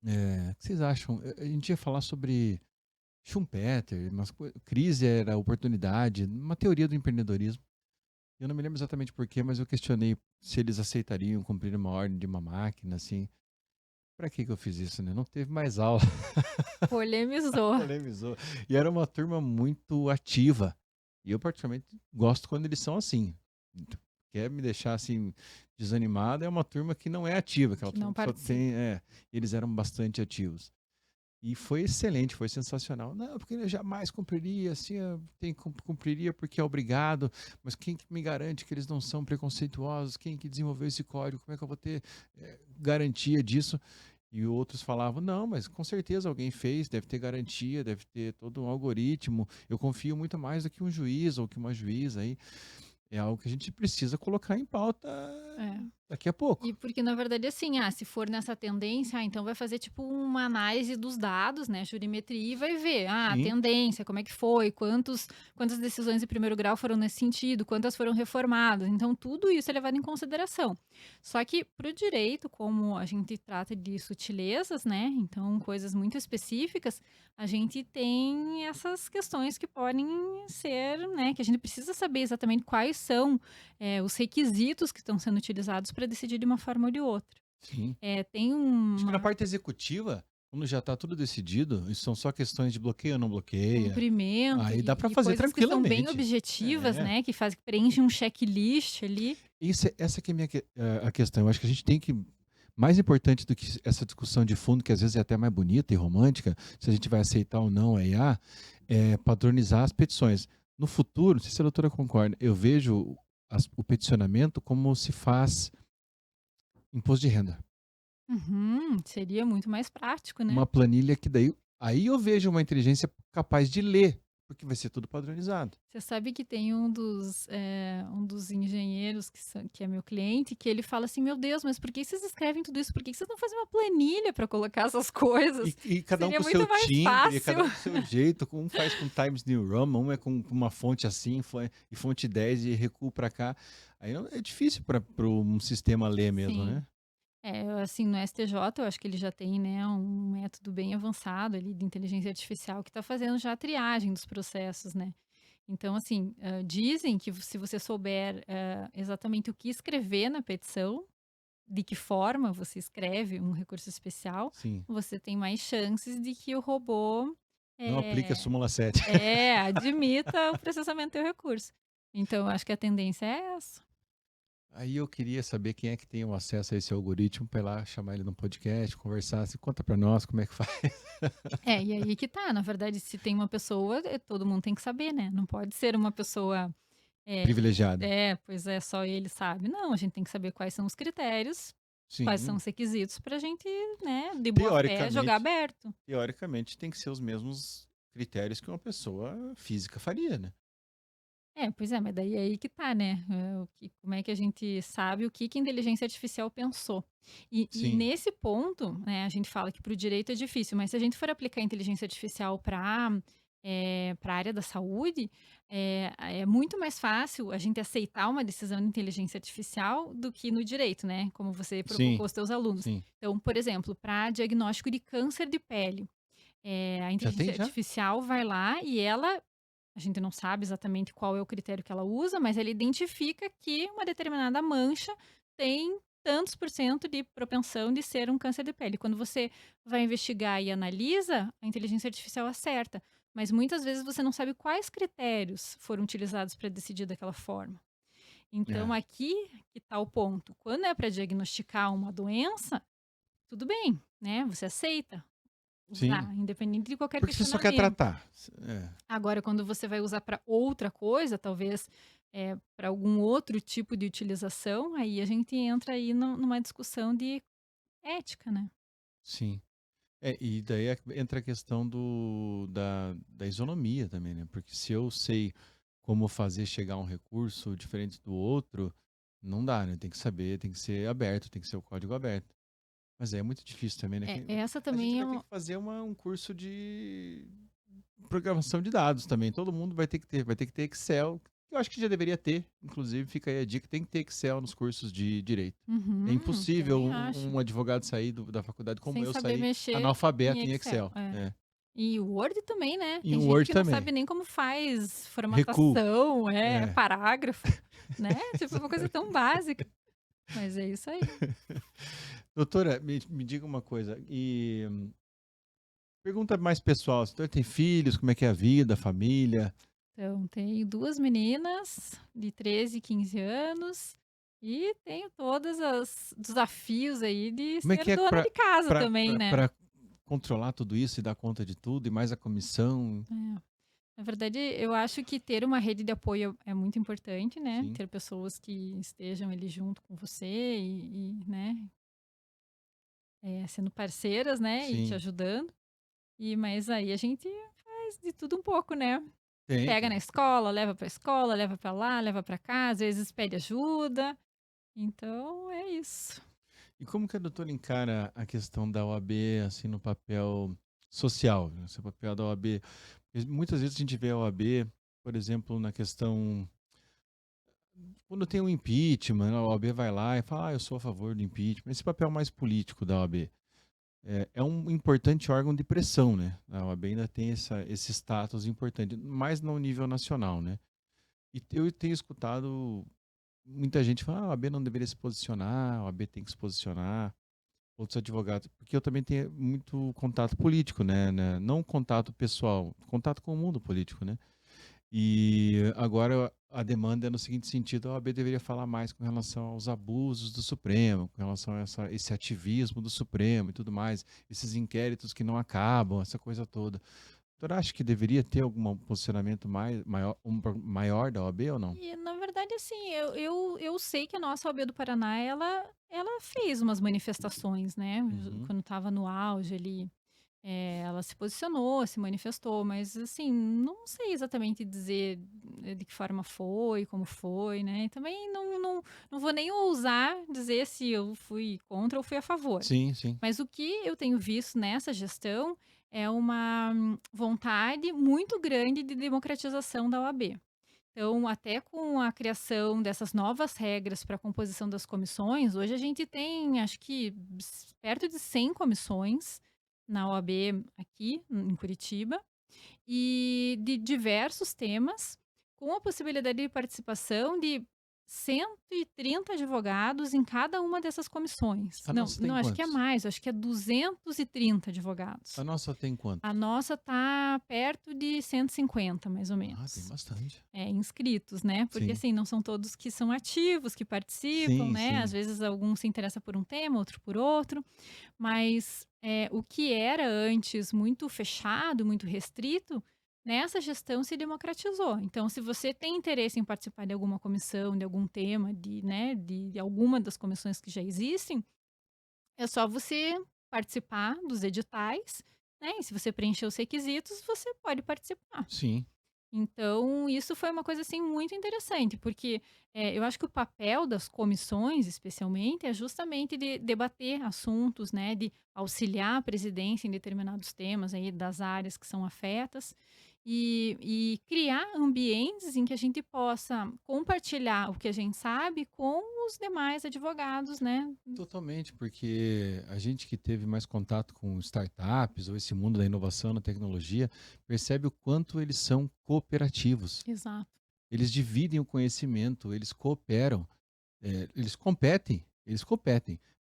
O que vocês acham? A gente ia falar sobre Schumpeter, crise era oportunidade, uma teoria do empreendedorismo. Eu não me lembro exatamente porquê, mas eu questionei se eles aceitariam cumprir uma ordem de uma máquina, assim. Pra que eu fiz isso, né? Não teve mais aula. Polemizou. Polemizou. E era uma turma muito ativa. E eu, particularmente, gosto quando eles são assim. Quer me deixar assim desanimado, é uma turma que não é ativa, aquela Que não turma que só tem. participa. Eles eram bastante ativos. E foi excelente, foi sensacional. Não, porque ele jamais cumpriria, assim, cumpriria porque é obrigado, mas quem que me garante que eles não são preconceituosos? Quem que desenvolveu esse código? Como é que eu vou ter garantia disso? E outros falavam, não, mas com certeza alguém fez, deve ter garantia, deve ter todo um algoritmo. Eu confio muito mais do que um juiz ou que uma juíza aí. É algo que a gente precisa colocar em pauta É. daqui a pouco. E porque, na verdade, assim, se for nessa tendência, então vai fazer tipo uma análise dos dados, né, jurimetria, e vai ver, a Sim, tendência, como é que foi, quantas decisões de primeiro grau foram nesse sentido, quantas foram reformadas. Então, tudo isso é levado em consideração. Só que para o direito, como a gente trata de sutilezas, né, então coisas muito específicas, a gente tem essas questões que podem ser, né, que a gente precisa saber exatamente quais são os requisitos que estão sendo utilizados para decidir de uma forma ou de outra. sim. Tem Acho que na uma parte executiva, quando já está tudo decidido, e são só questões de bloqueia ou não bloqueia, cumprimento aí dá para e fazer coisas que são bem tranquilamente. objetivas, É. né, que preenchem um checklist ali. Essa que é a questão. Eu acho que a gente tem que, mais importante do que essa discussão de fundo, que às vezes é até mais bonita e romântica, se a gente vai aceitar ou não a IA, é padronizar as petições. No futuro, não sei se a doutora concorda, eu vejo o peticionamento como se faz imposto de renda. Uhum, seria muito mais prático, né. Uma planilha que daí, aí eu vejo uma inteligência capaz de ler, porque vai ser tudo padronizado. Você sabe que tem um dos engenheiros que é meu cliente, que ele fala assim: "Meu Deus, mas por que vocês escrevem tudo isso? Por que vocês não fazem uma planilha para colocar essas coisas? E cada um Seria com o seu muito mais timbre, fácil". cada um com o seu jeito. Um faz com Times New Roman, um é com uma fonte assim, e fonte 10 e recuo para cá. Aí é difícil para um sistema ler mesmo, Sim. né? Assim, no STJ, eu acho que ele já tem, né, um método bem avançado ali de inteligência artificial que está fazendo já a triagem dos processos, né. Então, assim, dizem que se você souber, exatamente o que escrever na petição, de que forma você escreve um recurso especial, Sim. você tem mais chances de que o robô, Não aplique a eh súmula 7. admita o processamento do teu recurso. Então eu acho que a tendência é essa. Aí eu queria saber quem é que tem o acesso a esse algoritmo para ir lá chamar ele no podcast, conversar, assim, conta para nós como é que faz. É, e aí que tá, na verdade, se tem uma pessoa, todo mundo tem que saber, né? Não pode ser uma pessoa, é, Privilegiada. pois é, só ele sabe. Não, a gente tem que saber quais são os critérios, quais são Sim, os requisitos pra gente, né, de boa fé, jogar teoricamente, aberto. teoricamente tem que ser os mesmos critérios que uma pessoa física faria, né? É, pois é, mas daí é aí que tá, né? Como é que a gente sabe o que que a inteligência artificial pensou? E Sim, nesse ponto, né, a gente fala que para o direito é difícil, mas se a gente for aplicar a inteligência artificial para a área da saúde, é muito mais fácil a gente aceitar uma decisão de inteligência artificial do que no direito, né? Como você provocou sim, os teus alunos. sim. Então, por exemplo, para diagnóstico de câncer de pele, a Já tem inteligência já? artificial vai lá e ela a gente não sabe exatamente qual é o critério que ela usa, mas ela identifica que uma determinada mancha tem tantos por cento de propensão de ser um câncer de pele. Quando você vai investigar e analisa, a inteligência artificial acerta. Mas muitas vezes você não sabe quais critérios foram utilizados para decidir daquela forma. Então, É. aqui que está o ponto. Quando é para diagnosticar uma doença, tudo bem, né? Você aceita Sim. usar, independente de qualquer Porque você só quer questionamento. tratar. É. Agora, quando você vai usar para outra coisa, talvez, para algum outro tipo de utilização, aí a gente entra aí numa discussão de ética, né. Sim. É, e daí entra a questão da isonomia também, né? Porque se eu sei como fazer chegar a um recurso diferente do outro, não dá, né? Tem que saber, tem que ser aberto, tem que ser o código aberto. Mas é muito difícil também, né? Essa A gente também é vai ter uma que fazer um curso de programação de dados também. Todo mundo vai ter que ter Excel. Eu acho que já deveria ter, inclusive, fica aí a dica, tem que ter Excel nos cursos de direito. É impossível também acho. um advogado sair da faculdade como Sem eu saber sair mexer em analfabeto em Excel, Excel. é. É. E o Word também, né, E tem um gente Word que não também. sabe nem como faz Recuo. formatação, É. parágrafo, né, tipo, uma coisa tão básica, mas é isso aí. Doutora, me diga uma coisa. E pergunta mais pessoal. Você tem filhos? Como é que é a vida, a família? Então, tenho 2 meninas de 13 e 15 anos, e tenho todos os desafios aí de Como é ser que é dona de casa também, né. para controlar tudo isso e dar conta de tudo e mais a comissão? É. Na verdade, eu acho que ter uma rede de apoio é muito importante, né, Sim, ter pessoas que estejam ali junto com você né, sendo parceiras, né, e te sim. ajudando. Mas aí a gente faz de tudo um pouco, né. Tem, Pega na tem. escola, leva pra lá, leva pra cá, às vezes pede ajuda. Então é isso. E como que a doutora encara a questão da OAB, assim, no papel social, né, esse papel da OAB? Porque muitas vezes a gente vê a OAB, por exemplo, na questão quando tem um impeachment, a OAB vai lá e fala: eu sou a favor do impeachment. Esse papel mais político da OAB. É um importante órgão de pressão, né? A OAB ainda tem esse status importante, mais no nível nacional, né? E eu tenho escutado muita gente falar: a OAB não deveria se posicionar, a OAB tem que se posicionar, outros advogados, porque eu também tenho muito contato político, né? Não contato pessoal, contato com o mundo político, né? E agora a demanda é no seguinte sentido: a OAB deveria falar mais com relação aos abusos do Supremo, com relação a esse ativismo do Supremo e tudo mais, esses inquéritos que não acabam, essa coisa toda. O senhor acha que deveria ter algum posicionamento maior da OAB ou não? E na verdade, assim, eu sei que a nossa OAB do Paraná, ela fez umas manifestações, né, Uhum. quando estava no auge ali, ela se posicionou, se manifestou, mas assim, não sei exatamente dizer, de que forma foi, como foi, né, e também não vou nem ousar dizer se eu fui contra ou fui a favor. Sim, sim. Mas o que eu tenho visto nessa gestão é uma vontade muito grande de democratização da OAB. Então, até com a criação dessas novas regras para a composição das comissões, hoje a gente tem, acho que, perto de 100 comissões na OAB aqui em Curitiba, e de diversos temas, com a possibilidade de participação de 130 advogados em cada uma dessas comissões. A Não, nossa tem não, acho que é quantos? mais, acho que é 230 A advogados. nossa tem A quantos? nossa tá perto de 150, mais ou Ah, tem menos. bastante. Inscritos, né? Porque Sim. assim, não são todos que são ativos, que participam, Sim, né? Às sim. vezes algum se interessa por um tema, outro por outro, mas o que era antes muito fechado, muito restrito, nessa gestão se democratizou. Então, se você tem interesse em participar de alguma comissão, de algum tema, né, de alguma das comissões que já existem, é só você participar dos editais, né? E se você preencher os requisitos, você pode participar. Sim. Então, isso foi uma coisa, assim, muito interessante, porque, eu acho que o papel das comissões, especialmente, é justamente de debater assuntos, né, de auxiliar a presidência em determinados temas aí das áreas que são afetas, e criar ambientes em que a gente possa compartilhar o que a gente sabe com os demais advogados, né. Totalmente, porque a gente que teve mais contato com startups ou esse mundo da inovação na tecnologia, percebe o quanto eles são cooperativos. Exato. Eles dividem o conhecimento, eles cooperam, eles competem,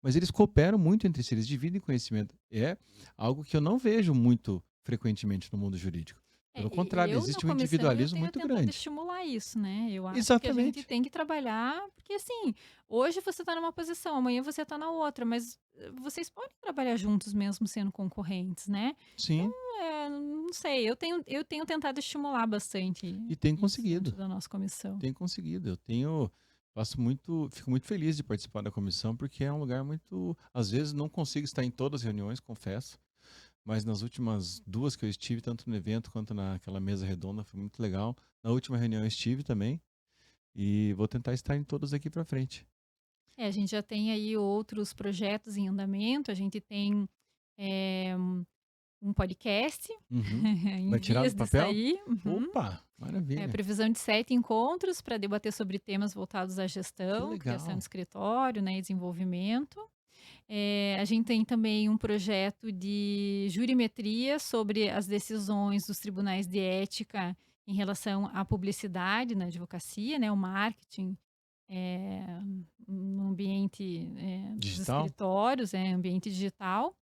mas eles cooperam muito entre si, eles dividem conhecimento. É algo que eu não vejo muito frequentemente no mundo jurídico. Pelo E contrário, eu na existe um comissão eu individualismo tenho muito tentado grande. estimular isso, né, eu acho que a gente Exatamente. tem que trabalhar, porque assim, hoje você está numa posição, amanhã você está na outra, mas, vocês podem trabalhar juntos mesmo sendo concorrentes, né. Então, Sim, não sei, eu tenho tentado estimular bastante e tem isso conseguido. dentro da nossa comissão. Tem conseguido. Fico muito feliz de participar da comissão, porque é um lugar muito. Às vezes não consigo estar em todas as reuniões, confesso, mas nas últimas duas que eu estive, tanto no evento quanto naquela mesa redonda, foi muito legal. Na última reunião eu estive também e vou tentar estar em todas aqui para frente. A gente já tem aí outros projetos em andamento, a gente tem, eh, um podcast Uhum. em Vai tirar do vias de papel? sair. Uhum. Opa, maravilha. Previsão de 7 encontros para debater sobre temas voltados à Que gestão, criação de legal. escritório, né, e desenvolvimento. A gente tem também um projeto de jurimetria sobre as decisões dos tribunais de ética em relação à publicidade na advocacia, né, o marketing, eh, no ambiente, dos Digital? escritórios, ambiente digital.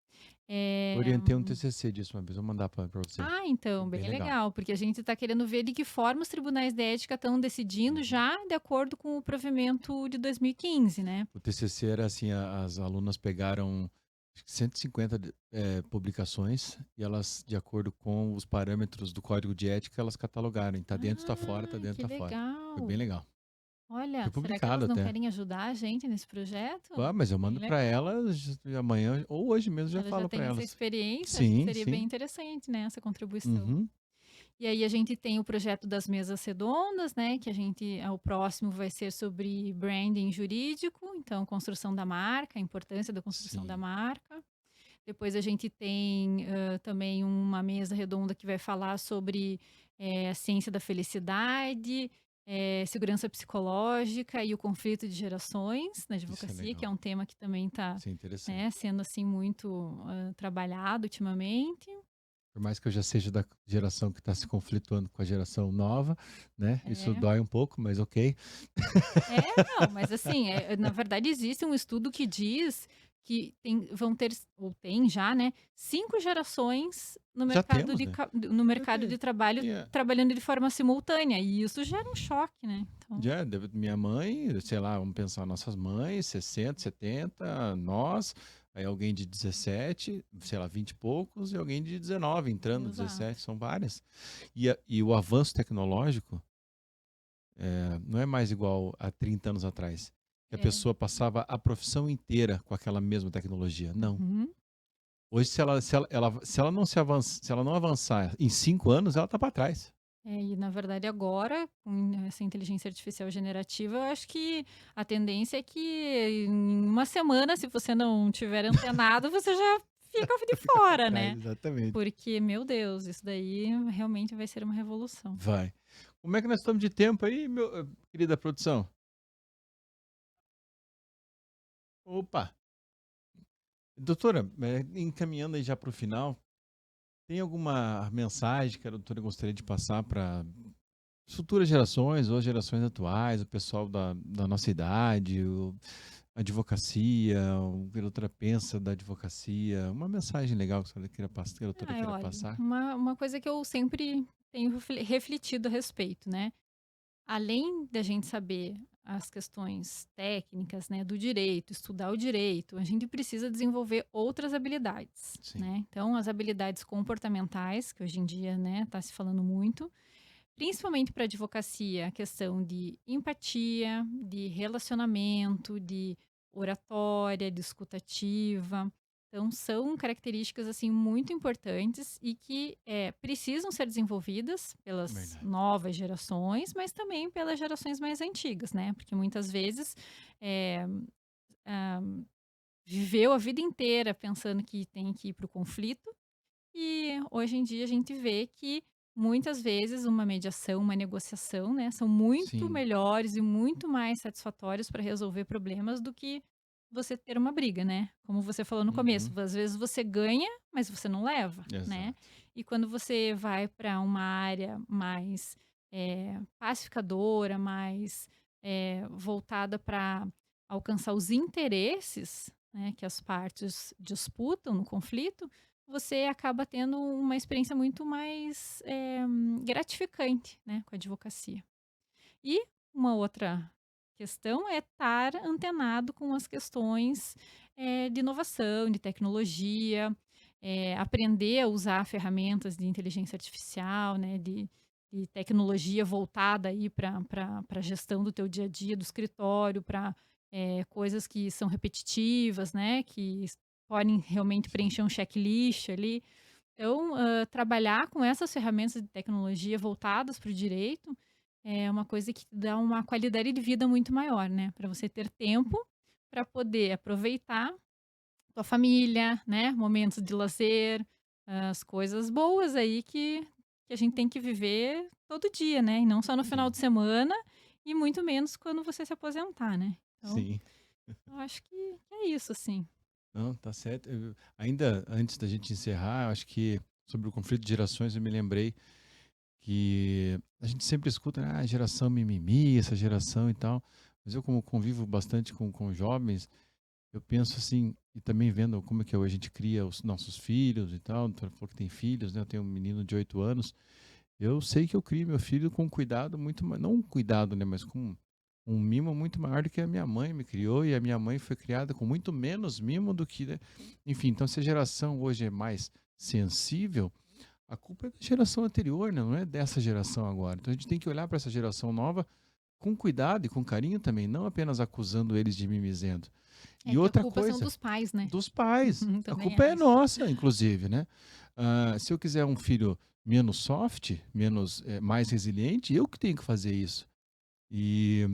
Eu Eh orientei um TCC disso uma vez, vou mandar para você. Foi então, bem bem legal. legal, porque a gente está querendo ver de que forma os tribunais de ética estão decidindo Uhum. já de acordo com o provimento de 2015, né. O TCC era assim, as alunas pegaram acho que 150 publicações e elas, de acordo com os parâmetros do código de ética, elas catalogaram. Tá dentro, tá fora, tá dentro, Que tá fora. Foi bem legal. legal. Foi Olha, será que publicado elas não até. querem ajudar a gente nesse projeto? Ah, mas eu Bem mando para legal. elas amanhã ou hoje mesmo já Elas já falo para têm essa elas. experiência, acho que Sim, seria bem sim. interessante, né, essa contribuição. Uhum. E aí a gente tem o projeto das mesas redondas, né, que o próximo vai ser sobre branding jurídico, então construção da marca, a importância da construção da Sim. marca. Depois a gente tem, também uma mesa redonda que vai falar sobre, a ciência da felicidade, segurança psicológica e o conflito de gerações na Isso é advocacia, que é legal. um tema que também está, Isso é interessante. né, sendo, assim, muito, trabalhado ultimamente. Por mais que eu já seja da geração que está se conflituando com a geração nova, né? Isso É. dói um pouco, mas ok. Não, mas assim, na verdade existe um estudo que diz que vão ter, ou tem já, né, 5 gerações no Já mercado temos, de né? ca no mercado Porque de trabalho, minha, trabalhando de forma simultânea, e isso gera um choque, né, então minha mãe, sei lá, vamos pensar, nossas mães, 60, 70, nós, aí alguém de 17, sei lá, 20 e poucos, e alguém de 19 entrando, exato. 17, são várias. E o avanço tecnológico não é mais igual a 30 anos atrás, que a É. pessoa passava a profissão inteira com aquela mesma tecnologia. Não. Uhum. Hoje, se ela não avançar em 5 anos, ela está para trás. E na verdade agora, com essa inteligência artificial generativa, eu acho que a tendência é que em uma semana, se você não tiver antenado, você já fica de Fica para fora, trás, né. exatamente. Porque, meu Deus, isso daí realmente vai ser uma revolução. Vai. Como é que nós estamos de tempo aí, querida produção? Opa! Doutora, encaminhando aí já para o final, tem alguma mensagem que a doutora gostaria de passar para futuras gerações ou as gerações atuais, o pessoal da nossa idade, a advocacia, o que a doutora pensa da advocacia, uma mensagem legal que que a doutora queira Olha, passar? uma coisa que eu sempre tenho refletido a respeito, né? Além da gente saber as questões técnicas, né, do direito, estudar o direito, a gente precisa desenvolver outras habilidades, Sim, né? Então, as habilidades comportamentais, que hoje em dia, né, está se falando muito, principalmente para advocacia, a questão de empatia, de relacionamento, de oratória, de escutativa. Então, são características assim muito importantes e que precisam ser desenvolvidas pelas verdade. novas gerações, mas também pelas gerações mais antigas, né? Porque muitas vezes eh, ah, viveu a vida inteira pensando que tem que ir para o conflito e hoje em dia a gente vê que muitas vezes uma mediação, uma negociação, né, são muito Sim, melhores e muito mais satisfatórios para resolver problemas do que você ter uma briga, né? Como você falou no começo, uhum, às vezes você ganha, mas você não leva, né? exato. E quando você vai para uma área mais pacificadora, mais voltada para alcançar os interesses, né, que as partes disputam no conflito, você acaba tendo uma experiência muito mais, gratificante, né, com a advocacia. E uma outra questão é estar antenado com as questões, de inovação, de tecnologia, aprender a usar ferramentas de inteligência artificial, né, de tecnologia voltada aí para a gestão do teu dia a dia, do escritório, para coisas que são repetitivas, né, que podem realmente Sim, preencher um checklist ali. Então, trabalhar com essas ferramentas de tecnologia voltadas para o direito é uma coisa que dá uma qualidade de vida muito maior, né, para você ter tempo para poder aproveitar tua família, né, momentos de lazer, as coisas boas aí que a gente tem que viver todo dia, né, e não só no final sim, de semana e muito menos quando você se aposentar, né. Então, sim. eu acho que é isso, assim. Não, tá certo. Ainda antes da gente encerrar, eu acho que sobre o conflito de gerações, eu me lembrei que a gente sempre escuta, né, geração mimimi, essa geração e tal. Mas eu, como convivo bastante com jovens, eu penso assim, e também vendo como é que hoje a gente cria os nossos filhos e tal. Tu falou que tem filhos, né? Eu tenho um menino de 8 anos. Eu sei que eu crio meu filho com cuidado muito, não um cuidado, né, mas com um mimo muito maior do que a minha mãe me criou, e a minha mãe foi criada com muito menos mimo do que, né? Enfim, então se a geração hoje é mais sensível, a culpa é da geração anterior, né? Não é dessa geração agora. Então a gente tem que olhar para essa geração nova com cuidado e com carinho também, não apenas acusando eles de mimizento. É E que a outra culpa são coisa, dos pais, né. dos pais. A Também culpa é acho. nossa, inclusive, né? Se eu quiser um filho menos soft, mais resiliente, eu que tenho que fazer isso. E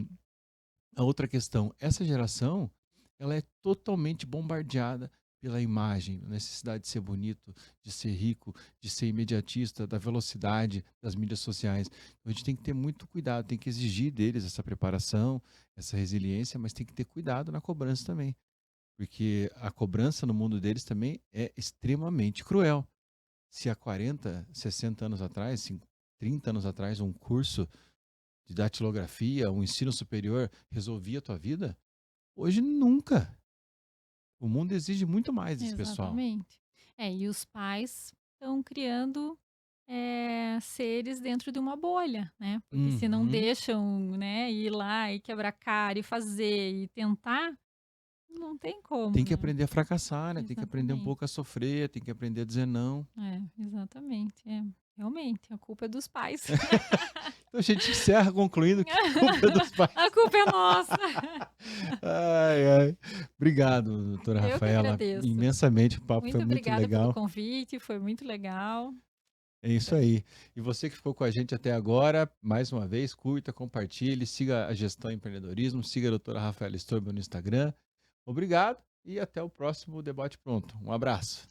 a outra questão, essa geração, ela é totalmente bombardeada pela imagem, a necessidade de ser bonito, de ser rico, de ser imediatista, da velocidade das mídias sociais. Então, a gente tem que ter muito cuidado, tem que exigir deles essa preparação, essa resiliência, mas tem que ter cuidado na cobrança também, porque a cobrança no mundo deles também é extremamente cruel. Se há 40, 60 anos atrás, 30 anos atrás, um curso de datilografia, um ensino superior resolvia a tua vida, hoje nunca. O mundo exige muito mais desse pessoal. Exatamente. E os pais estão criando, seres dentro de uma bolha, né, porque se não Uhum. deixam, né, ir lá e quebrar a cara e fazer e tentar, não tem como, Tem que né. aprender a fracassar, né? Tem que aprender um Exatamente. pouco a sofrer, tem que aprender a dizer não. Exatamente. Realmente, a culpa é dos pais. Então a gente encerra concluindo que a culpa é dos A pais. culpa é nossa. Ai, ai. Obrigado, doutora Eu que Rafaela, agradeço. imensamente. O papo foi Muito muito obrigada pelo legal. convite, foi muito legal. É isso Então, aí. E você que ficou com a gente até agora, mais uma vez, curta, compartilhe, siga a Gestão e Empreendedorismo, siga a doutora Rafaela Stoiber no Instagram. Obrigado e até o próximo Debate Pronto. Um abraço.